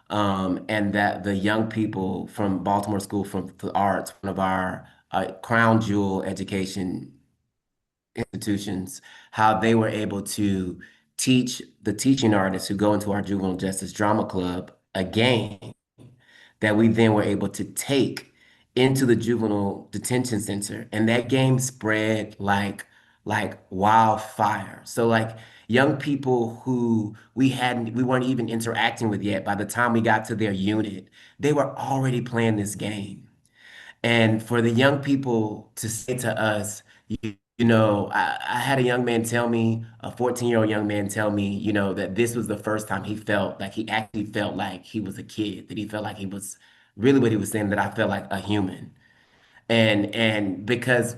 and that the young people from Baltimore School for the Arts, one of our crown jewel education institutions, how they were able to teach the teaching artists who go into our juvenile justice drama club a game that we then were able to take into the juvenile detention center. And that game spread like wildfire. So like young people who we weren't even interacting with yet, by the time we got to their unit, they were already playing this game. And for the young people to say to us, I had a young man tell me, a 14-year-old young man tell me, that this was the first time he felt like he actually felt like he was a kid, that he felt like he was really what he was saying, that I felt like a human. And because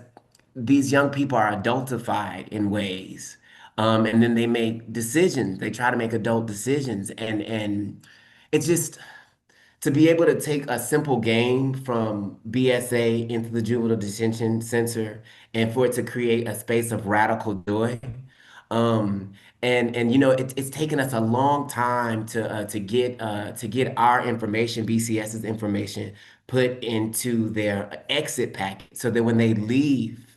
these young people are adultified in ways. And then they make decisions. They try to make adult decisions. And it's just to be able to take a simple game from BSA into the juvenile detention center and for it to create a space of radical joy. Um, and you know it's taken us a long time to get our information, BCS's information, put into their exit packet so that when they leave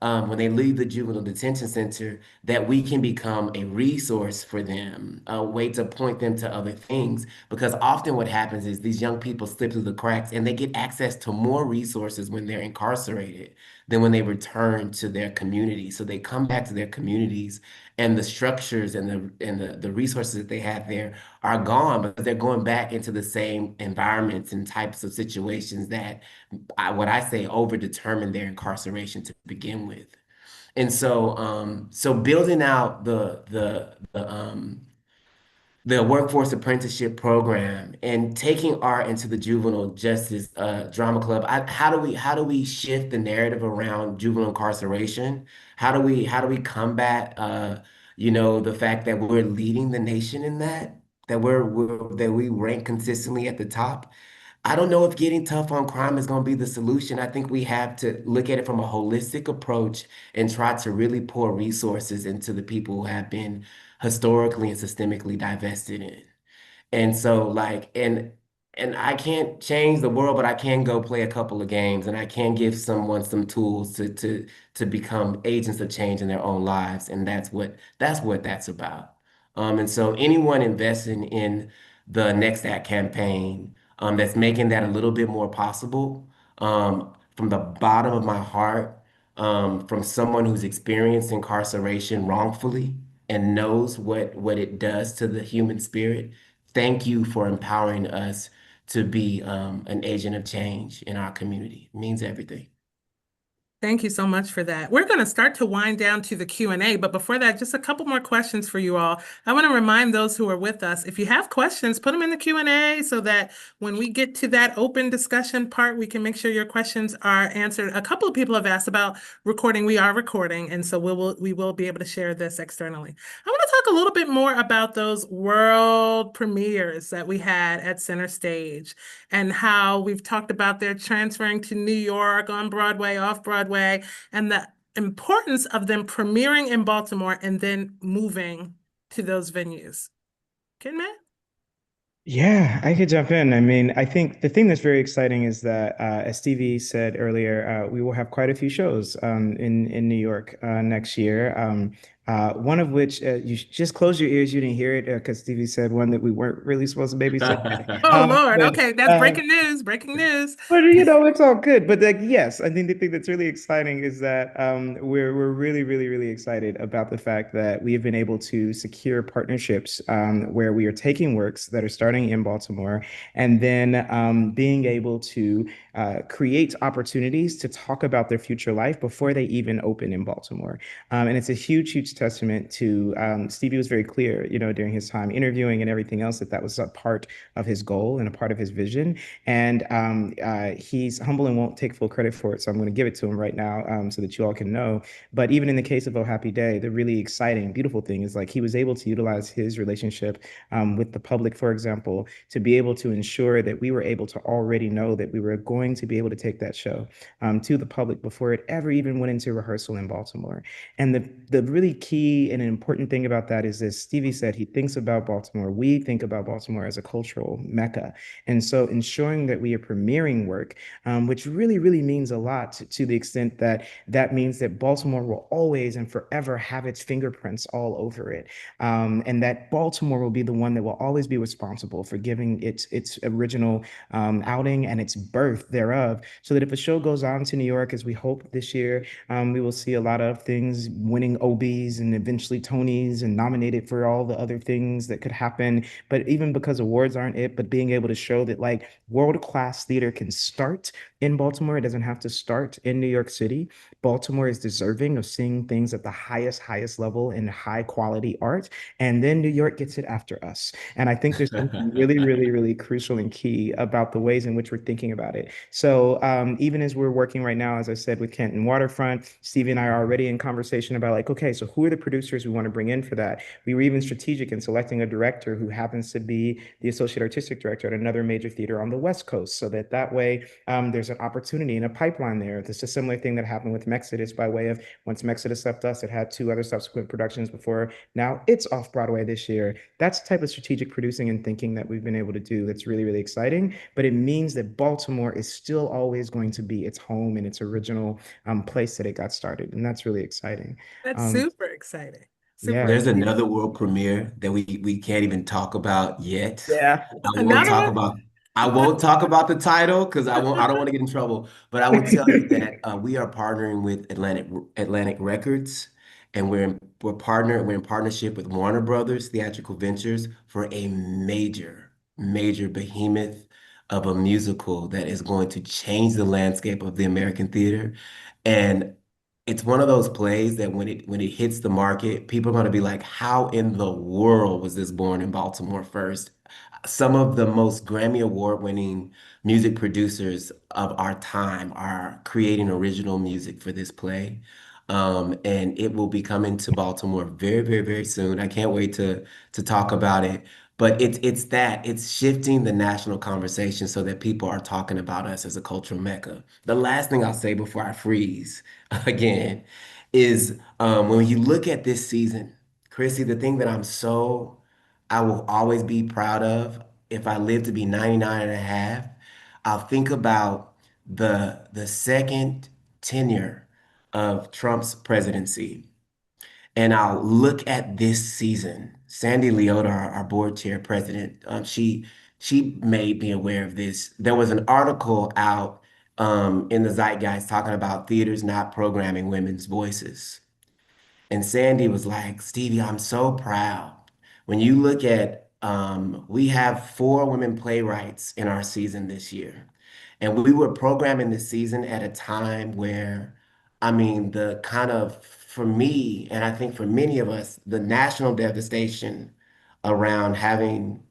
the juvenile detention center, that we can become a resource for them, a way to point them to other things. Because often what happens is these young people slip through the cracks and they get access to more resources when they're incarcerated than when they return to their community. So they come back to their communities and the structures and the resources that they have there are gone because they're going back into the same environments and types of situations that what I say overdetermine their incarceration to begin with. And so building out the workforce apprenticeship program and taking art into the juvenile justice drama club. How do we shift the narrative around juvenile incarceration? How do we combat the fact that we're leading the nation in that that we rank consistently at the top? I don't know if getting tough on crime is going to be the solution. I think we have to look at it from a holistic approach and try to really pour resources into the people who have been historically and systemically divested in. And so like and I can't change the world, but I can go play a couple of games and I can give someone some tools to become agents of change in their own lives. And that's what that's about. And so anyone investing in the Next Act campaign that's making that a little bit more possible from the bottom of my heart, from someone who's experienced incarceration wrongfully and knows what it does to the human spirit. Thank you for empowering us to be an agent of change in our community. It means everything. Thank you so much for that. We're going to start to wind down to the Q&A, but before that, just a couple more questions for you all. I want to remind those who are with us, if you have questions, put them in the Q&A so that when we get to that open discussion part, we can make sure your questions are answered. A couple of people have asked about recording. We are recording, and so we will be able to share this externally. I want to talk a little bit more about those world premieres that we had at Center Stage and how we've talked about their transferring to New York, on Broadway, off Broadway, and the importance of them premiering in Baltimore and then moving to those venues. Can Matt? Yeah, I could jump in. I mean, I think the thing that's very exciting is that, as Stevie said earlier, we will have quite a few shows in New York next year. One of which you just close your ears. You didn't hear it because Stevie said one that we weren't really supposed to babysit. Oh, Lord. But, Okay, that's breaking news. Breaking news. But it's all good. But like, yes, I think the thing that's really exciting is that we're really, really, really excited about the fact that we have been able to secure partnerships where we are taking works that are starting in Baltimore and then being able to create opportunities to talk about their future life before they even open in Baltimore. And it's a huge, huge testament to Stevie was very clear, during his time interviewing and everything else that was a part of his goal and a part of his vision. And he's humble and won't take full credit for it. So I'm going to give it to him right now so that you all can know. But even in the case of Oh Happy Day, the really exciting, beautiful thing is like he was able to utilize his relationship with the public, for example, to be able to ensure that we were able to already know that we were going to be able to take that show to the public before it ever even went into rehearsal in Baltimore. And the really key and important thing about that is, as Stevie said, he thinks about Baltimore. We think about Baltimore as a cultural mecca. And so ensuring that we are premiering work, which really, really means a lot to the extent that that means that Baltimore will always and forever have its fingerprints all over it. And that Baltimore will be the one that will always be responsible for giving its original outing and its birth thereof. So that if a show goes on to New York, as we hope this year, we will see a lot of things winning Obies Emmys and eventually Tonys and nominated for all the other things that could happen. But even because awards aren't it, but being able to show that like world-class theater can start in Baltimore, it doesn't have to start in New York City. Baltimore is deserving of seeing things at the highest level in high quality art. And then New York gets it after us. And I think there's something really crucial and key about the ways in which we're thinking about it. So even as we're working right now, as I said, with Canton Waterfront, Stevie and I are already in conversation about like, okay, so who are the producers we want to bring in for that? We were even strategic in selecting a director who happens to be the associate artistic director at another major theater on the West Coast, so that way there's an opportunity and a pipeline there. It's a similar thing that happened with Mexodus by way of once Mexodus left us, it had 2 other subsequent productions before now it's off Broadway this year. That's the type of strategic producing and thinking that we've been able to do that's really exciting. But it means that Baltimore is still always going to be its home and its original place that it got started. And that's really exciting. That's super exciting. Super Yeah. There's exciting. another world premiere that we can't even talk about yet. Yeah. Another one? I won't talk about the title because I don't want to get in trouble. But I will tell you that we are partnering with Atlantic Records, and we're in partnership with Warner Brothers Theatrical Ventures for a major behemoth of a musical that is going to change the landscape of the American theater. And it's one of those plays that when it hits the market, people are going to be like, how in the world was this born in Baltimore first? Some of the most Grammy Award winning music producers of our time are creating original music for this play. And it will be coming to Baltimore very soon. I can't wait to talk about it. But it's shifting the national conversation so that people are talking about us as a cultural mecca. The last thing I'll say before I freeze again is when you look at this season, Chrissy, the thing that I will always be proud of if I live to be 99 and a half, I'll think about the second tenure of Trump's presidency. And I'll look at this season. Sandy Leota, our board chair president, she made me aware of this. There was an article out in the Zeitgeist talking about theaters not programming women's voices. And Sandy was like, Stevie, I'm so proud. When you look at, we have 4 women playwrights in our season this year. And we were programming this season at a time where, I mean, the kind of, for me, and I think for many of us, the national devastation around having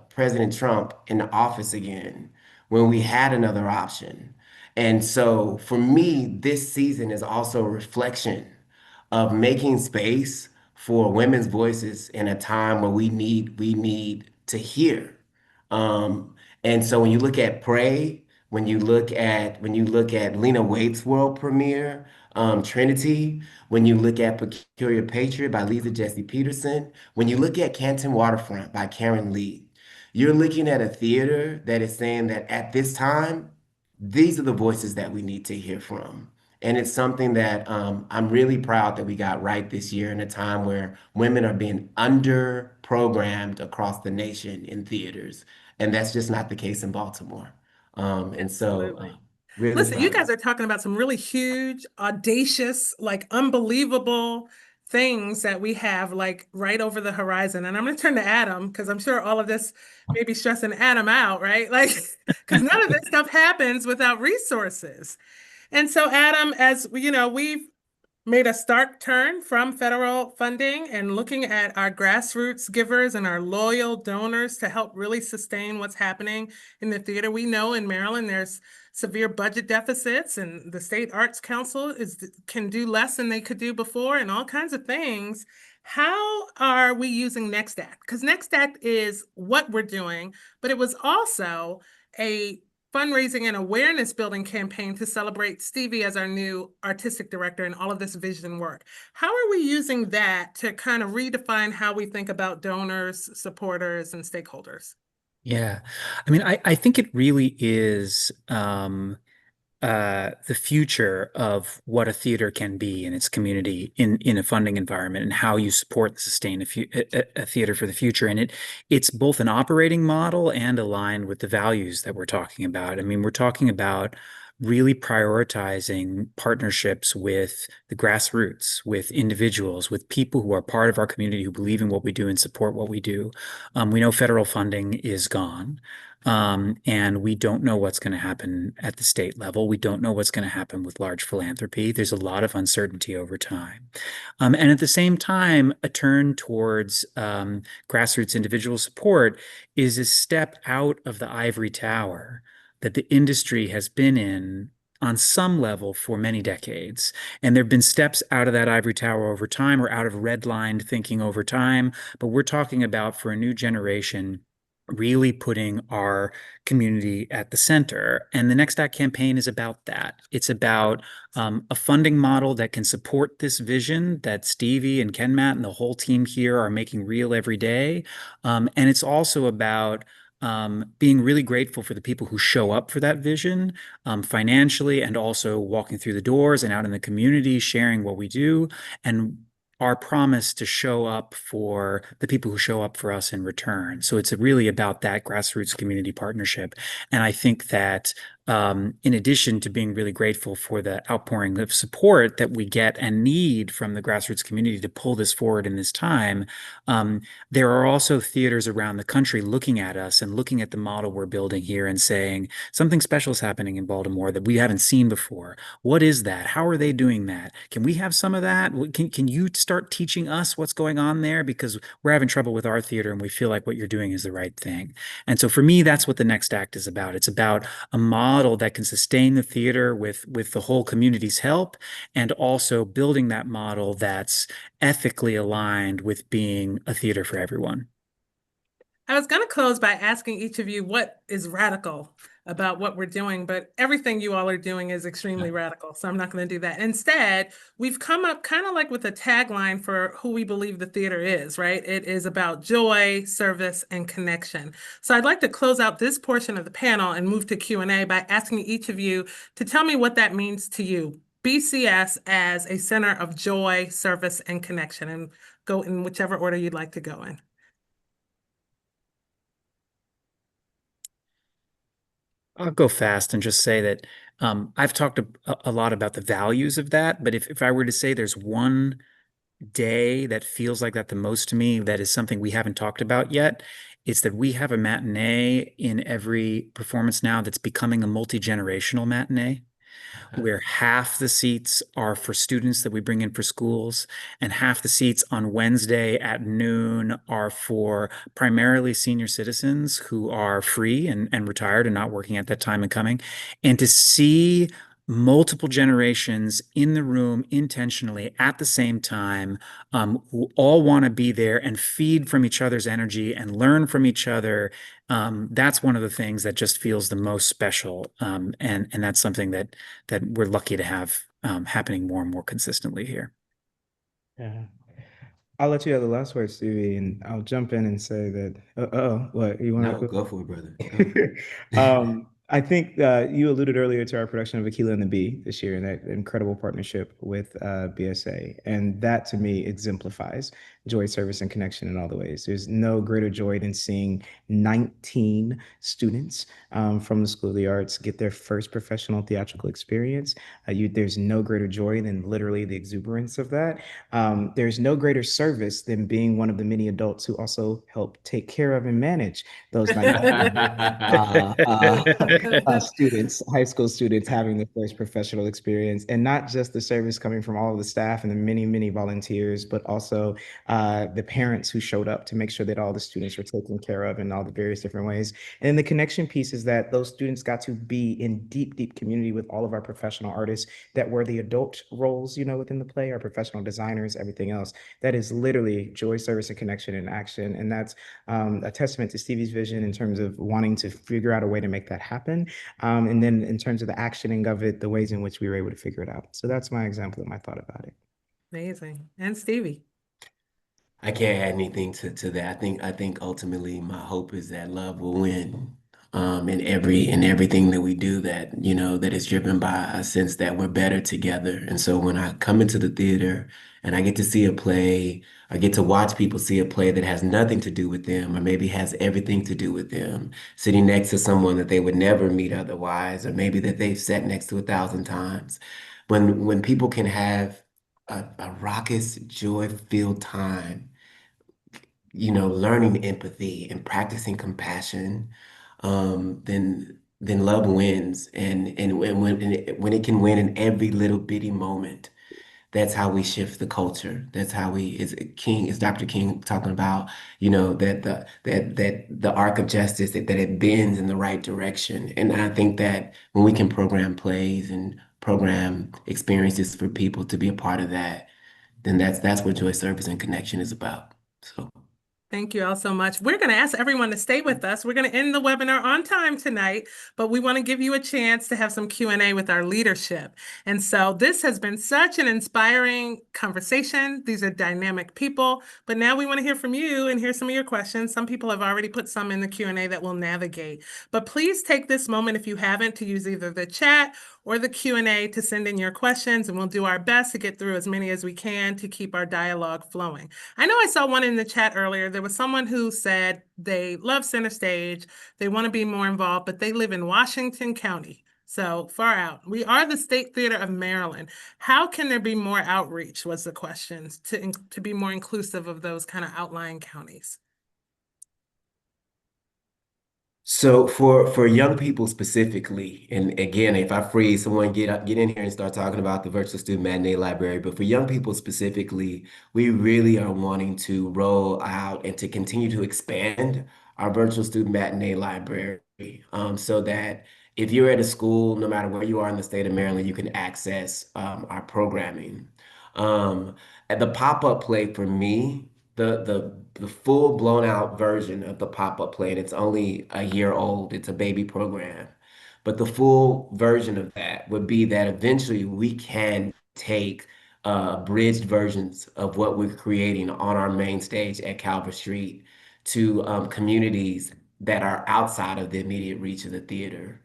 President Trump in the office again, when we had another option. And so for me, this season is also a reflection of making space for women's voices in a time where we need to hear. Um, and so when you look at Pray, when you look at Lena Waithe's world premiere, Trinity, when you look at Peculiar Patriot by Lisa Jesse Peterson, when you look at Canton Waterfront by Karen Lee, you're looking at a theater that is saying that at this time, these are the voices that we need to hear from. And it's something that I'm really proud that we got right this year in a time where women are being under programmed across the nation in theaters. And that's just not the case in Baltimore. And so Absolutely. really Listen, you proud of guys it. are talking about some really huge, audacious, like unbelievable things that we have like right over the horizon. And I'm going to turn to Adam because I'm sure all of this may be stressing Adam out, right? Like, because none of this stuff happens without resources. And so, Adam, as you know, we've made a stark turn from federal funding and looking at our grassroots givers and our loyal donors to help really sustain what's happening in the theater. We know in Maryland there's severe budget deficits, and the State Arts Council can do less than they could do before, and all kinds of things. How are we using Next Act? Because Next Act is what we're doing, but it was also a fundraising and awareness building campaign to celebrate Stevie as our new artistic director and all of this vision work. How are we using that to kind of redefine how we think about donors, supporters, and stakeholders? Yeah. I mean, I think it really is the future of what a theater can be in its community in a funding environment, and how you support and sustain a theater for the future. And it's both an operating model and aligned with the values that we're talking about. I mean, we're talking about really prioritizing partnerships with the grassroots, with individuals, with people who are part of our community who believe in what we do and support what we do. We know federal funding is gone. And we don't know what's going to happen at the state level. We don't know what's going to happen with large philanthropy. There's a lot of uncertainty over time. And at the same time, a turn towards grassroots individual support is a step out of the ivory tower that the industry has been in on some level for many decades. And there have been steps out of that ivory tower over time, or out of redlined thinking over time. But we're talking about, for a new generation, really putting our community at the center. And the Next Act campaign is about that. It's about a funding model that can support this vision that Stevie and Ken Matt and the whole team here are making real every day. And it's also about being really grateful for the people who show up for that vision financially, and also walking through the doors and out in the community, sharing what we do, and our promise to show up for the people who show up for us in return. So it's really about that grassroots community partnership. And I think that in addition to being really grateful for the outpouring of support that we get and need from the grassroots community to pull this forward in this time, there are also theaters around the country looking at us and looking at the model we're building here and saying, something special is happening in Baltimore that we haven't seen before. What is that? How are they doing that? Can we have some of that? Can you start teaching us what's going on there? Because we're having trouble with our theater and we feel like what you're doing is the right thing. And so for me, that's what the Next Act is about. It's about a model that can sustain the theater with the whole community's help, and also building that model that's ethically aligned with being a theater for everyone. I was going to close by asking each of you what is radical about what we're doing, but everything you all are doing is extremely radical, so I'm not going to do that. Instead, we've come up kind of like with a tagline for who we believe the theater is, right? It is about joy, service, and connection. So I'd like to close out this portion of the panel and move to Q&A by asking each of you to tell me what that means to you. BCS as a center of joy, service, and connection, and go in whichever order you'd like to go in. I'll go fast and just say that I've talked a lot about the values of that, but if I were to say there's one day that feels like that the most to me, that is something we haven't talked about yet, it's that we have a matinee in every performance now that's becoming a multi-generational matinee, where half the seats are for students that we bring in for schools, and half the seats on Wednesday at noon are for primarily senior citizens who are free and retired and not working at that time and coming. And to see multiple generations in the room intentionally at the same time, who all want to be there and feed from each other's energy and learn from each other. That's one of the things that just feels the most special. And that's something that we're lucky to have happening more and more consistently here. Yeah. I'll let you have the last word, Stevie, and I'll jump in and say that, what, you want to go for it, brother. I think you alluded earlier to our production of Aquila and the Bee this year, and that incredible partnership with BSA. And that, to me, exemplifies joy, service, and connection in all the ways. There's no greater joy than seeing 19 students from the School of the Arts get their first professional theatrical experience. There's no greater joy than literally the exuberance of that. There's no greater service than being one of the many adults who also help take care of and manage those 19 students, high school students having their first professional experience, and not just the service coming from all of the staff and the many, many volunteers, but also the parents who showed up to make sure that all the students were taken care of in all the various different ways. And the connection piece is that those students got to be in deep, deep community with all of our professional artists that were the adult roles, within the play, our professional designers, everything else. That is literally joy, service, and connection in action. And that's a testament to Stevie's vision in terms of wanting to figure out a way to make that happen. And then in terms of the actioning of it, the ways in which we were able to figure it out. So that's my example of my thought about it. Amazing. And Stevie. I can't add anything to that. I think ultimately my hope is that love will win. in everything that we do, that that is driven by a sense that we're better together. And so when I come into the theater and I get to see a play, I get to watch people see a play that has nothing to do with them, or maybe has everything to do with them, sitting next to someone that they would never meet otherwise, or maybe that they've sat next to 1,000 times. When people can have a raucous, joy-filled time, learning empathy and practicing compassion, then love wins. And when it can win in every little bitty moment, that's how we shift the culture. That's how is Dr. King talking about, that the arc of justice, that it bends in the right direction. And I think that when we can program plays and program experiences for people to be a part of that, then that's what joy, service, and connection is about. So. Thank you all so much. We're going to ask everyone to stay with us. We're going to end the webinar on time tonight, but we want to give you a chance to have some Q&A with our leadership. And so this has been such an inspiring conversation. These are dynamic people, but now we want to hear from you and hear some of your questions. Some people have already put some in the Q&A that we'll navigate, but please take this moment, if you haven't, to use either the chat or the Q&A to send in your questions, and we'll do our best to get through as many as we can to keep our dialogue flowing. I know I saw one in the chat earlier. There was someone who said they love Center Stage, they want to be more involved, but they live in Washington County, so far out. We are the State Theater of Maryland. How can there be more outreach, was the question, to be more inclusive of those kind of outlying counties? So for young people specifically, and again, if I freeze someone, get in here and start talking about the virtual student matinee library. But for young people specifically, we really are wanting to roll out and to continue to expand our virtual student matinee library, so that if you're at a school, no matter where you are in the state of Maryland, you can access our programming. At the pop-up play for me, the full blown out version of the pop-up play, and it's only a year old, it's a baby program. But the full version of that would be that eventually we can take abridged versions of what we're creating on our main stage at Calvert Street to communities that are outside of the immediate reach of the theater.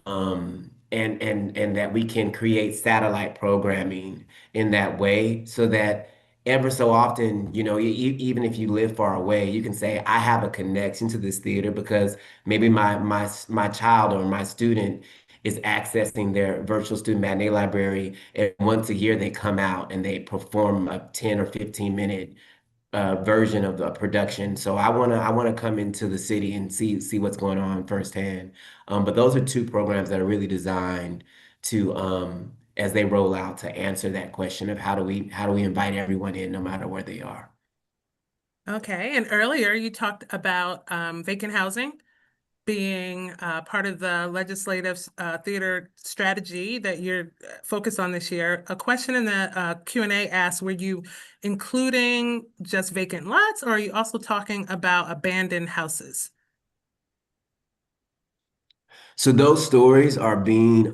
And that we can create satellite programming in that way, so that ever so often, even if you live far away, you can say, I have a connection to this theater because maybe my child or my student is accessing their virtual student matinee library, and once a year they come out and they perform a 10 or 15-minute version of the production. So I wanna come into the city and see what's going on firsthand. But those are two programs that are really designed to as they roll out, to answer that question of how do we invite everyone in no matter where they are. Okay, and earlier you talked about vacant housing being part of the legislative theater strategy that you're focused on this year. A question in the Q&A asks, were you including just vacant lots, or are you also talking about abandoned houses? So those stories are being,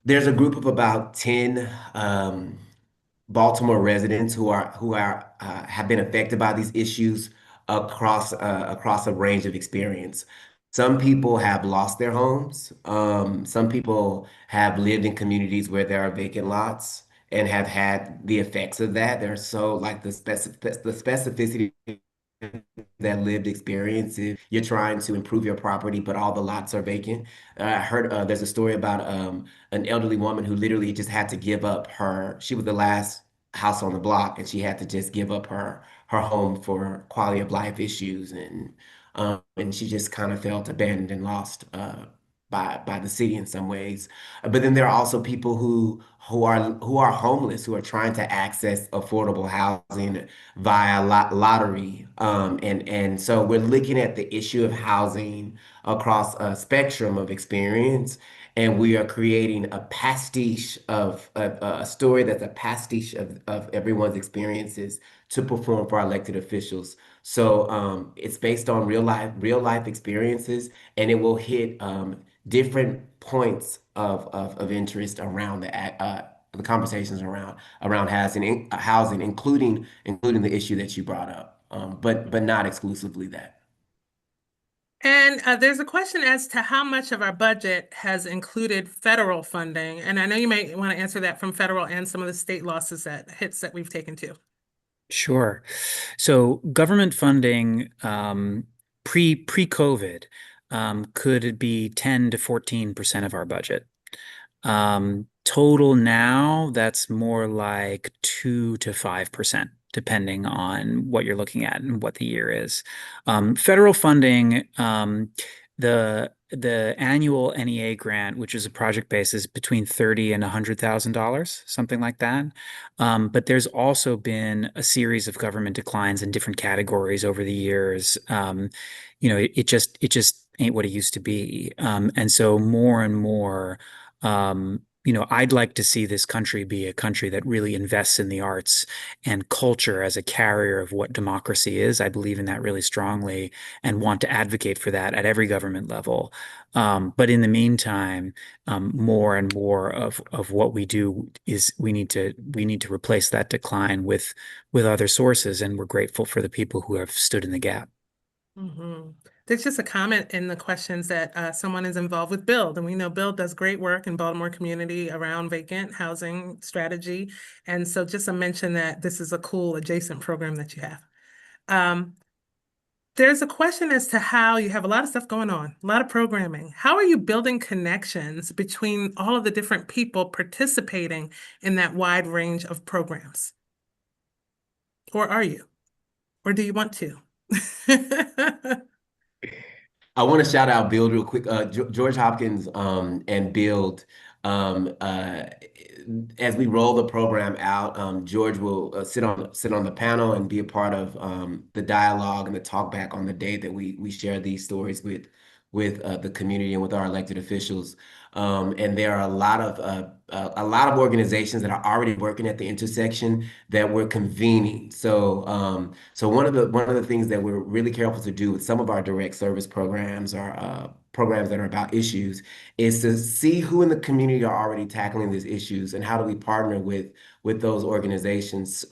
there's a group of about 10 Baltimore residents who are have been affected by these issues across a range of experience. Some people have lost their homes. Some people have lived in communities where there are vacant lots and have had the effects of that. They're so like the specificity that lived experience. If you're trying to improve your property, but all the lots are vacant. I heard there's a story about an elderly woman who literally just had to give up she was the last house on the block, and she had to just give up her home for quality of life issues, and she just kind of felt abandoned and lost by the city in some ways. But then there are also people who are homeless, who are trying to access affordable housing via lottery. And so we're looking at the issue of housing across a spectrum of experience, and we are creating a pastiche of a story that's a pastiche of everyone's experiences to perform for our elected officials. So it's based on real life experiences, and it will hit different points of interest around the conversations around housing, including the issue that you brought up, but not exclusively that. And there's a question as to how much of our budget has included federal funding. And I know you may want to answer that from federal and some of the state losses that hits that we've taken too. Sure. So government funding pre-COVID could be 10 to 14% of our budget. Total now, that's more like 2 to 5%, depending on what you're looking at and what the year is. Federal funding, the annual NEA grant, which is a project basis, between $30,000 and $100,000, something like that. But there's also been a series of government declines in different categories over the years. It just ain't what it used to be. And so more and more, I'd like to see this country be a country that really invests in the arts and culture as a carrier of what democracy is. I believe in that really strongly and want to advocate for that at every government level. But in the meantime, more and more of what we do is we need to replace that decline with other sources, and we're grateful for the people who have stood in the gap. Mm-hmm. There's just a comment in the questions that someone is involved with Build, and we know Build does great work in Baltimore community around vacant housing strategy. And so just a mention that this is a cool adjacent program that you have. There's a question as to how you have a lot of stuff going on, a lot of programming. How are you building connections between all of the different people participating in that wide range of programs? Or are you? Or do you want to? I want to shout out Build real quick. George Hopkins and Build. Um, uh, as we roll the program out, George will sit on the panel and be a part of the dialogue and the talk back on the day that we share these stories with the community and with our elected officials. And there are a lot of organizations that are already working at the intersection that we're convening. So one of the things that we're really careful to do with some of our direct service programs or programs that are about issues is to see who in the community are already tackling these issues and how do we partner with those organizations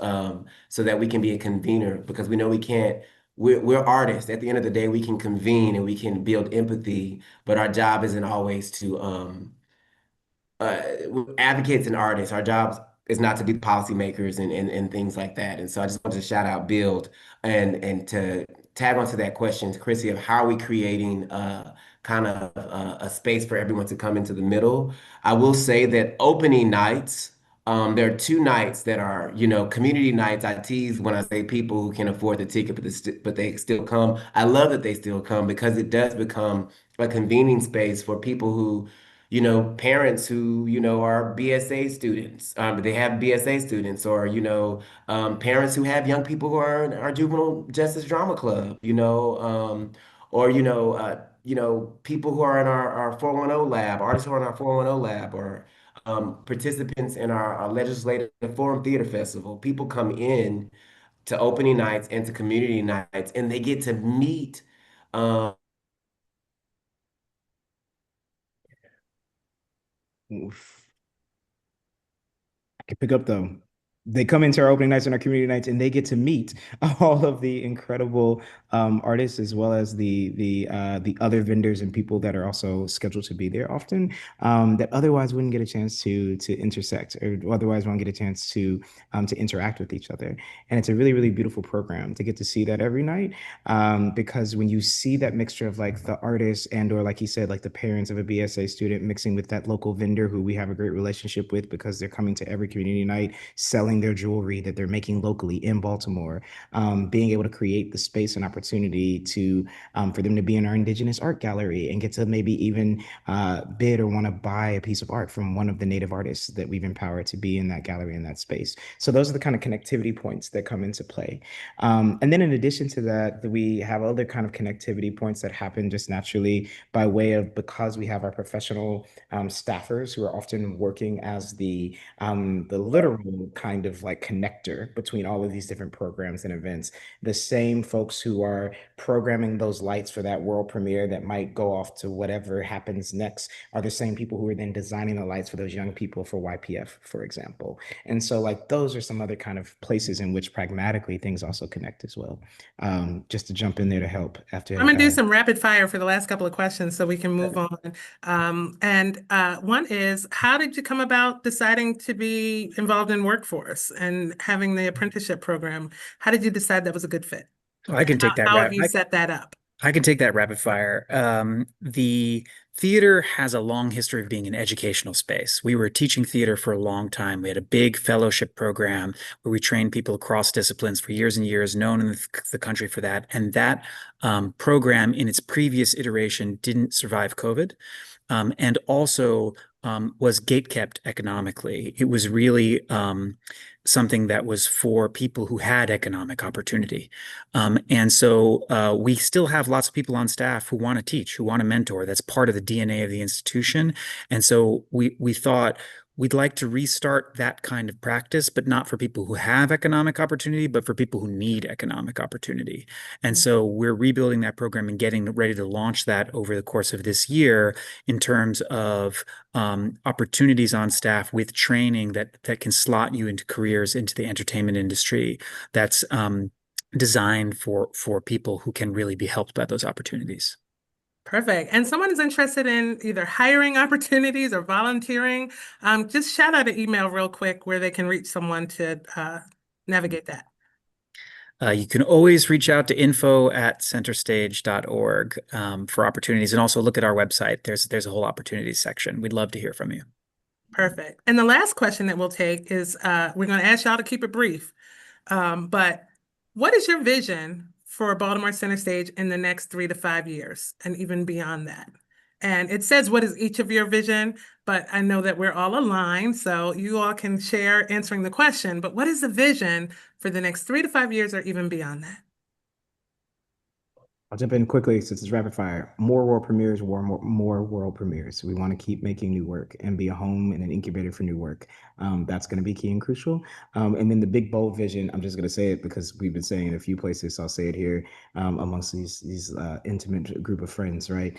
so that we can be a convener, because we know we can't. We're artists. At the end of the day, we can convene and we can build empathy, but our job isn't always to advocates and artists. Our jobs is not to be policymakers and things like that. And so I just wanted to shout out Build and to tag onto that question, Chrissy, of how are we creating kind of a space for everyone to come into the middle. I will say that opening nights, there are two nights that are, community nights. I tease when I say people who can afford the ticket, but they still come. I love that they still come because it does become a convening space for people who parents who, are BSA students, they have BSA students, or, parents who have young people who are in our juvenile justice drama club, or, people who are in our 410 lab, artists who are in our 410 lab, or participants in our legislative forum theater festival. People come in to opening nights and to community nights, and they get to meet can pick up though. They come into our opening nights and our community nights, and they get to meet all of the incredible artists, as well as the other vendors and people that are also scheduled to be there often, that otherwise wouldn't get a chance to intersect, or otherwise won't get a chance to interact with each other. And it's a really, really beautiful program to get to see that every night, because when you see that mixture of like the artists and or like you said, like the parents of a BSA student mixing with that local vendor who we have a great relationship with because they're coming to every community night, selling their jewelry that they're making locally in Baltimore, being able to create the space and opportunity to for them to be in our Indigenous art gallery and get to maybe even bid or want to buy a piece of art from one of the Native artists that we've empowered to be in that gallery, in that space. So those are the kind of connectivity points that come into play. And then in addition to that, we have other kind of connectivity points that happen just naturally by way of, because we have our professional staffers who are often working as the literal kind kind of like connector between all of these different programs and events. The same folks who are programming those lights for that world premiere that might go off to whatever happens next are the same people who are then designing the lights for those young people for YPF, for example. And so like those are some other kind of places in which pragmatically things also connect as well. Just to jump in there to help after. I'm gonna do some rapid fire for the last couple of questions so we can move on. One is, how did you come about deciding to be involved in workforce and having the apprenticeship program? How did you decide that was a good fit? I can take that. How have you set that up? I can take that rapid fire. The theater has a long history of being an educational space. We were teaching theater for a long time. We had a big fellowship program where we trained people across disciplines for years and years, known in the country for that. And that program in its previous iteration didn't survive COVID. And also was gatekept economically. It was really something that was for people who had economic opportunity. And so we still have lots of people on staff who want to teach, who want to mentor. That's part of the DNA of the institution. And so we thought we'd like to restart that kind of practice, but not for people who have economic opportunity, but for people who need economic opportunity. And so we're rebuilding that program and getting ready to launch that over the course of this year in terms of opportunities on staff with training that can slot you into careers into the entertainment industry that's designed for people who can really be helped by those opportunities. Perfect. And someone is interested in either hiring opportunities or volunteering, just shout out an email real quick where they can reach someone to navigate that. You can always reach out to info@centerstage.org for opportunities, and also look at our website. There's a whole opportunities section. We'd love to hear from you. Perfect. And the last question that we'll take is, we're going to ask y'all to keep it brief, but what is your vision for Baltimore Center Stage in the next 3 to 5 years and even beyond that? And it says, what is each of your vision? But I know that we're all aligned, so you all can share answering the question, but what is the vision for the next 3 to 5 years or even beyond that? I'll jump in quickly since it's rapid fire. More world premieres, more world premieres. We want to keep making new work and be a home and an incubator for new work. That's going to be key and crucial. And then the big bold vision, I'm just going to say it because we've been saying it in a few places, so I'll say it here amongst these intimate group of friends, right?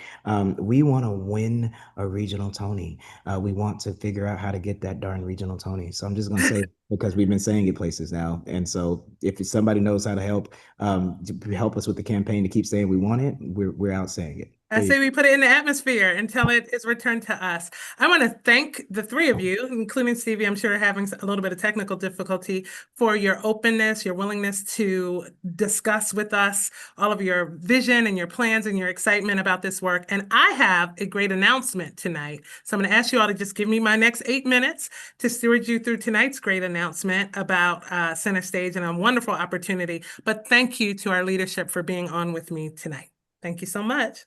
We want to win a regional Tony. We want to figure out how to get that darn regional Tony. So I'm just going to say because we've been saying it places now. And so if somebody knows how to help us with the campaign to keep saying we want it, we're out saying it. I say we put it in the atmosphere until it is returned to us. I want to thank the three of you, including Stevie, I'm sure having a little bit of technical difficulty, for your openness, your willingness to discuss with us all of your vision and your plans and your excitement about this work. And I have a great announcement tonight. So I'm going to ask you all to just give me my next 8 minutes to steward you through tonight's great announcement about Center Stage and a wonderful opportunity. But thank you to our leadership for being on with me tonight. Thank you so much.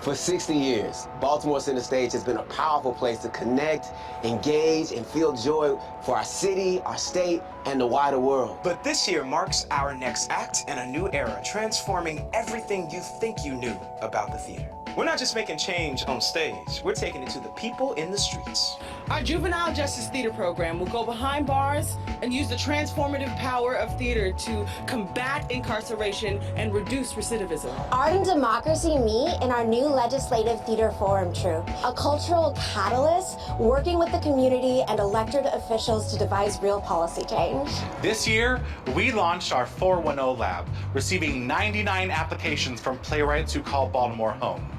For 60 years, Baltimore Center Stage has been a powerful place to connect, engage, and feel joy for our city, our state, and the wider world. But this year marks our next act in a new era, transforming everything you think you knew about the theater. We're not just making change on stage, we're taking it to the people in the streets. Our juvenile justice theater program will go behind bars and use the transformative power of theater to combat incarceration and reduce recidivism. Art and democracy meet in our new legislative theater forum troupe, a cultural catalyst working with the community and elected officials to devise real policy change. This year, we launched our 410 lab, receiving 99 applications from playwrights who call Baltimore home.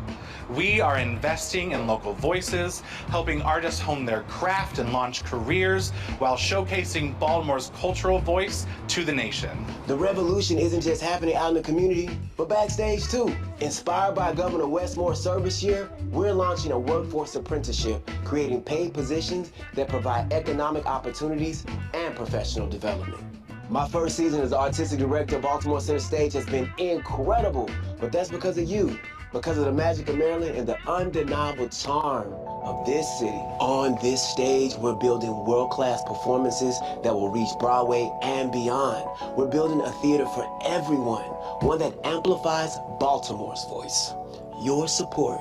We are investing in local voices, helping artists hone their craft and launch careers while showcasing Baltimore's cultural voice to the nation. The revolution isn't just happening out in the community, but backstage too. Inspired by Governor Westmore's service year, we're launching a workforce apprenticeship, creating paid positions that provide economic opportunities and professional development. My first season as artistic director of Baltimore Center Stage has been incredible, but that's because of you. Because of the magic of Maryland and the undeniable charm of this city. On this stage, we're building world-class performances that will reach Broadway and beyond. We're building a theater for everyone, one that amplifies Baltimore's voice. Your support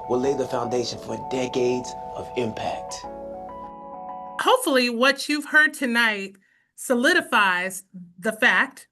will lay the foundation for decades of impact. Hopefully what you've heard tonight solidifies the fact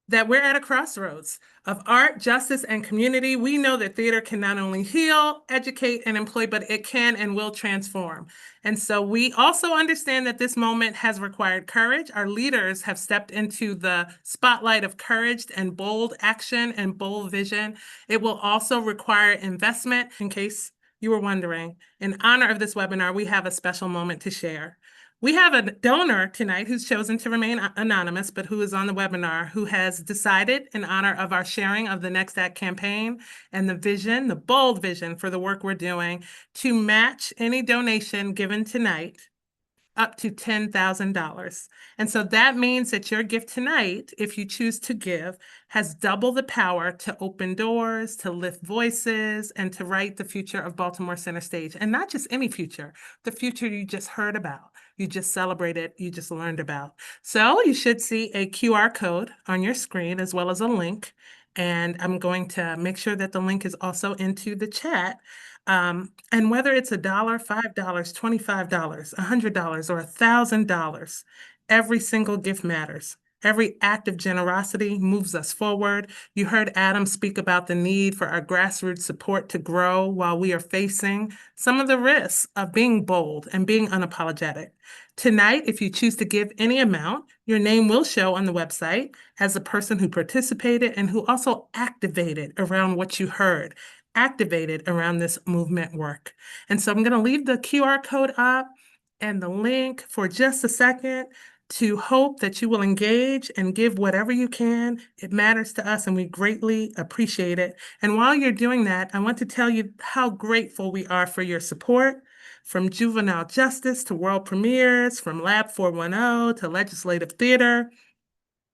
that we're at a crossroads of art, justice, and community. We know that theater can not only heal, educate, and employ, but it can and will transform. And so we also understand that this moment has required courage. Our leaders have stepped into the spotlight of courage and bold action and bold vision. It will also require investment. In case you were wondering, in honor of this webinar, we have a special moment to share. We have a donor tonight who's chosen to remain anonymous, but who is on the webinar, who has decided in honor of our sharing of the Next Act campaign and the vision, the bold vision for the work we're doing, to match any donation given tonight up to $10,000. And so that means that your gift tonight, if you choose to give, has double the power to open doors, to lift voices, and to write the future of Baltimore Center Stage. And not just any future, the future you just heard about, you just celebrated, you just learned about. So you should see a QR code on your screen as well as a link. And I'm going to make sure that the link is also into the chat. And whether it's $1, $5, $25, $100, or $1,000, every single gift matters. Every act of generosity moves us forward. You heard Adam speak about the need for our grassroots support to grow while we are facing some of the risks of being bold and being unapologetic. Tonight, if you choose to give any amount, your name will show on the website as a person who participated and who also activated around what you heard, activated around this movement work. And so I'm going to leave the QR code up and the link for just a second to hope that you will engage and give whatever you can. It matters to us and we greatly appreciate it. And while you're doing that, I want to tell you how grateful we are for your support, from juvenile justice to world premieres, from Lab 410 to legislative theater,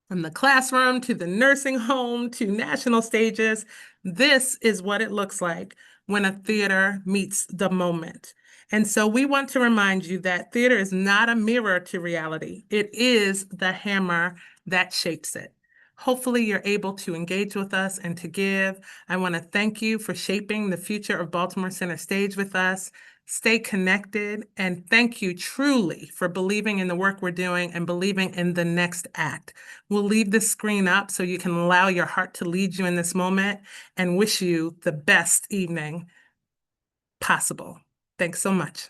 from the classroom to the nursing home to national stages. This is what it looks like when a theater meets the moment. And so we want to remind you that theater is not a mirror to reality. It is the hammer that shapes it. Hopefully you're able to engage with us and to give. I want to thank you for shaping the future of Baltimore Center Stage with us. Stay connected, and thank you truly for believing in the work we're doing and believing in the next act. We'll leave this screen up so you can allow your heart to lead you in this moment, and wish you the best evening possible. Thanks so much.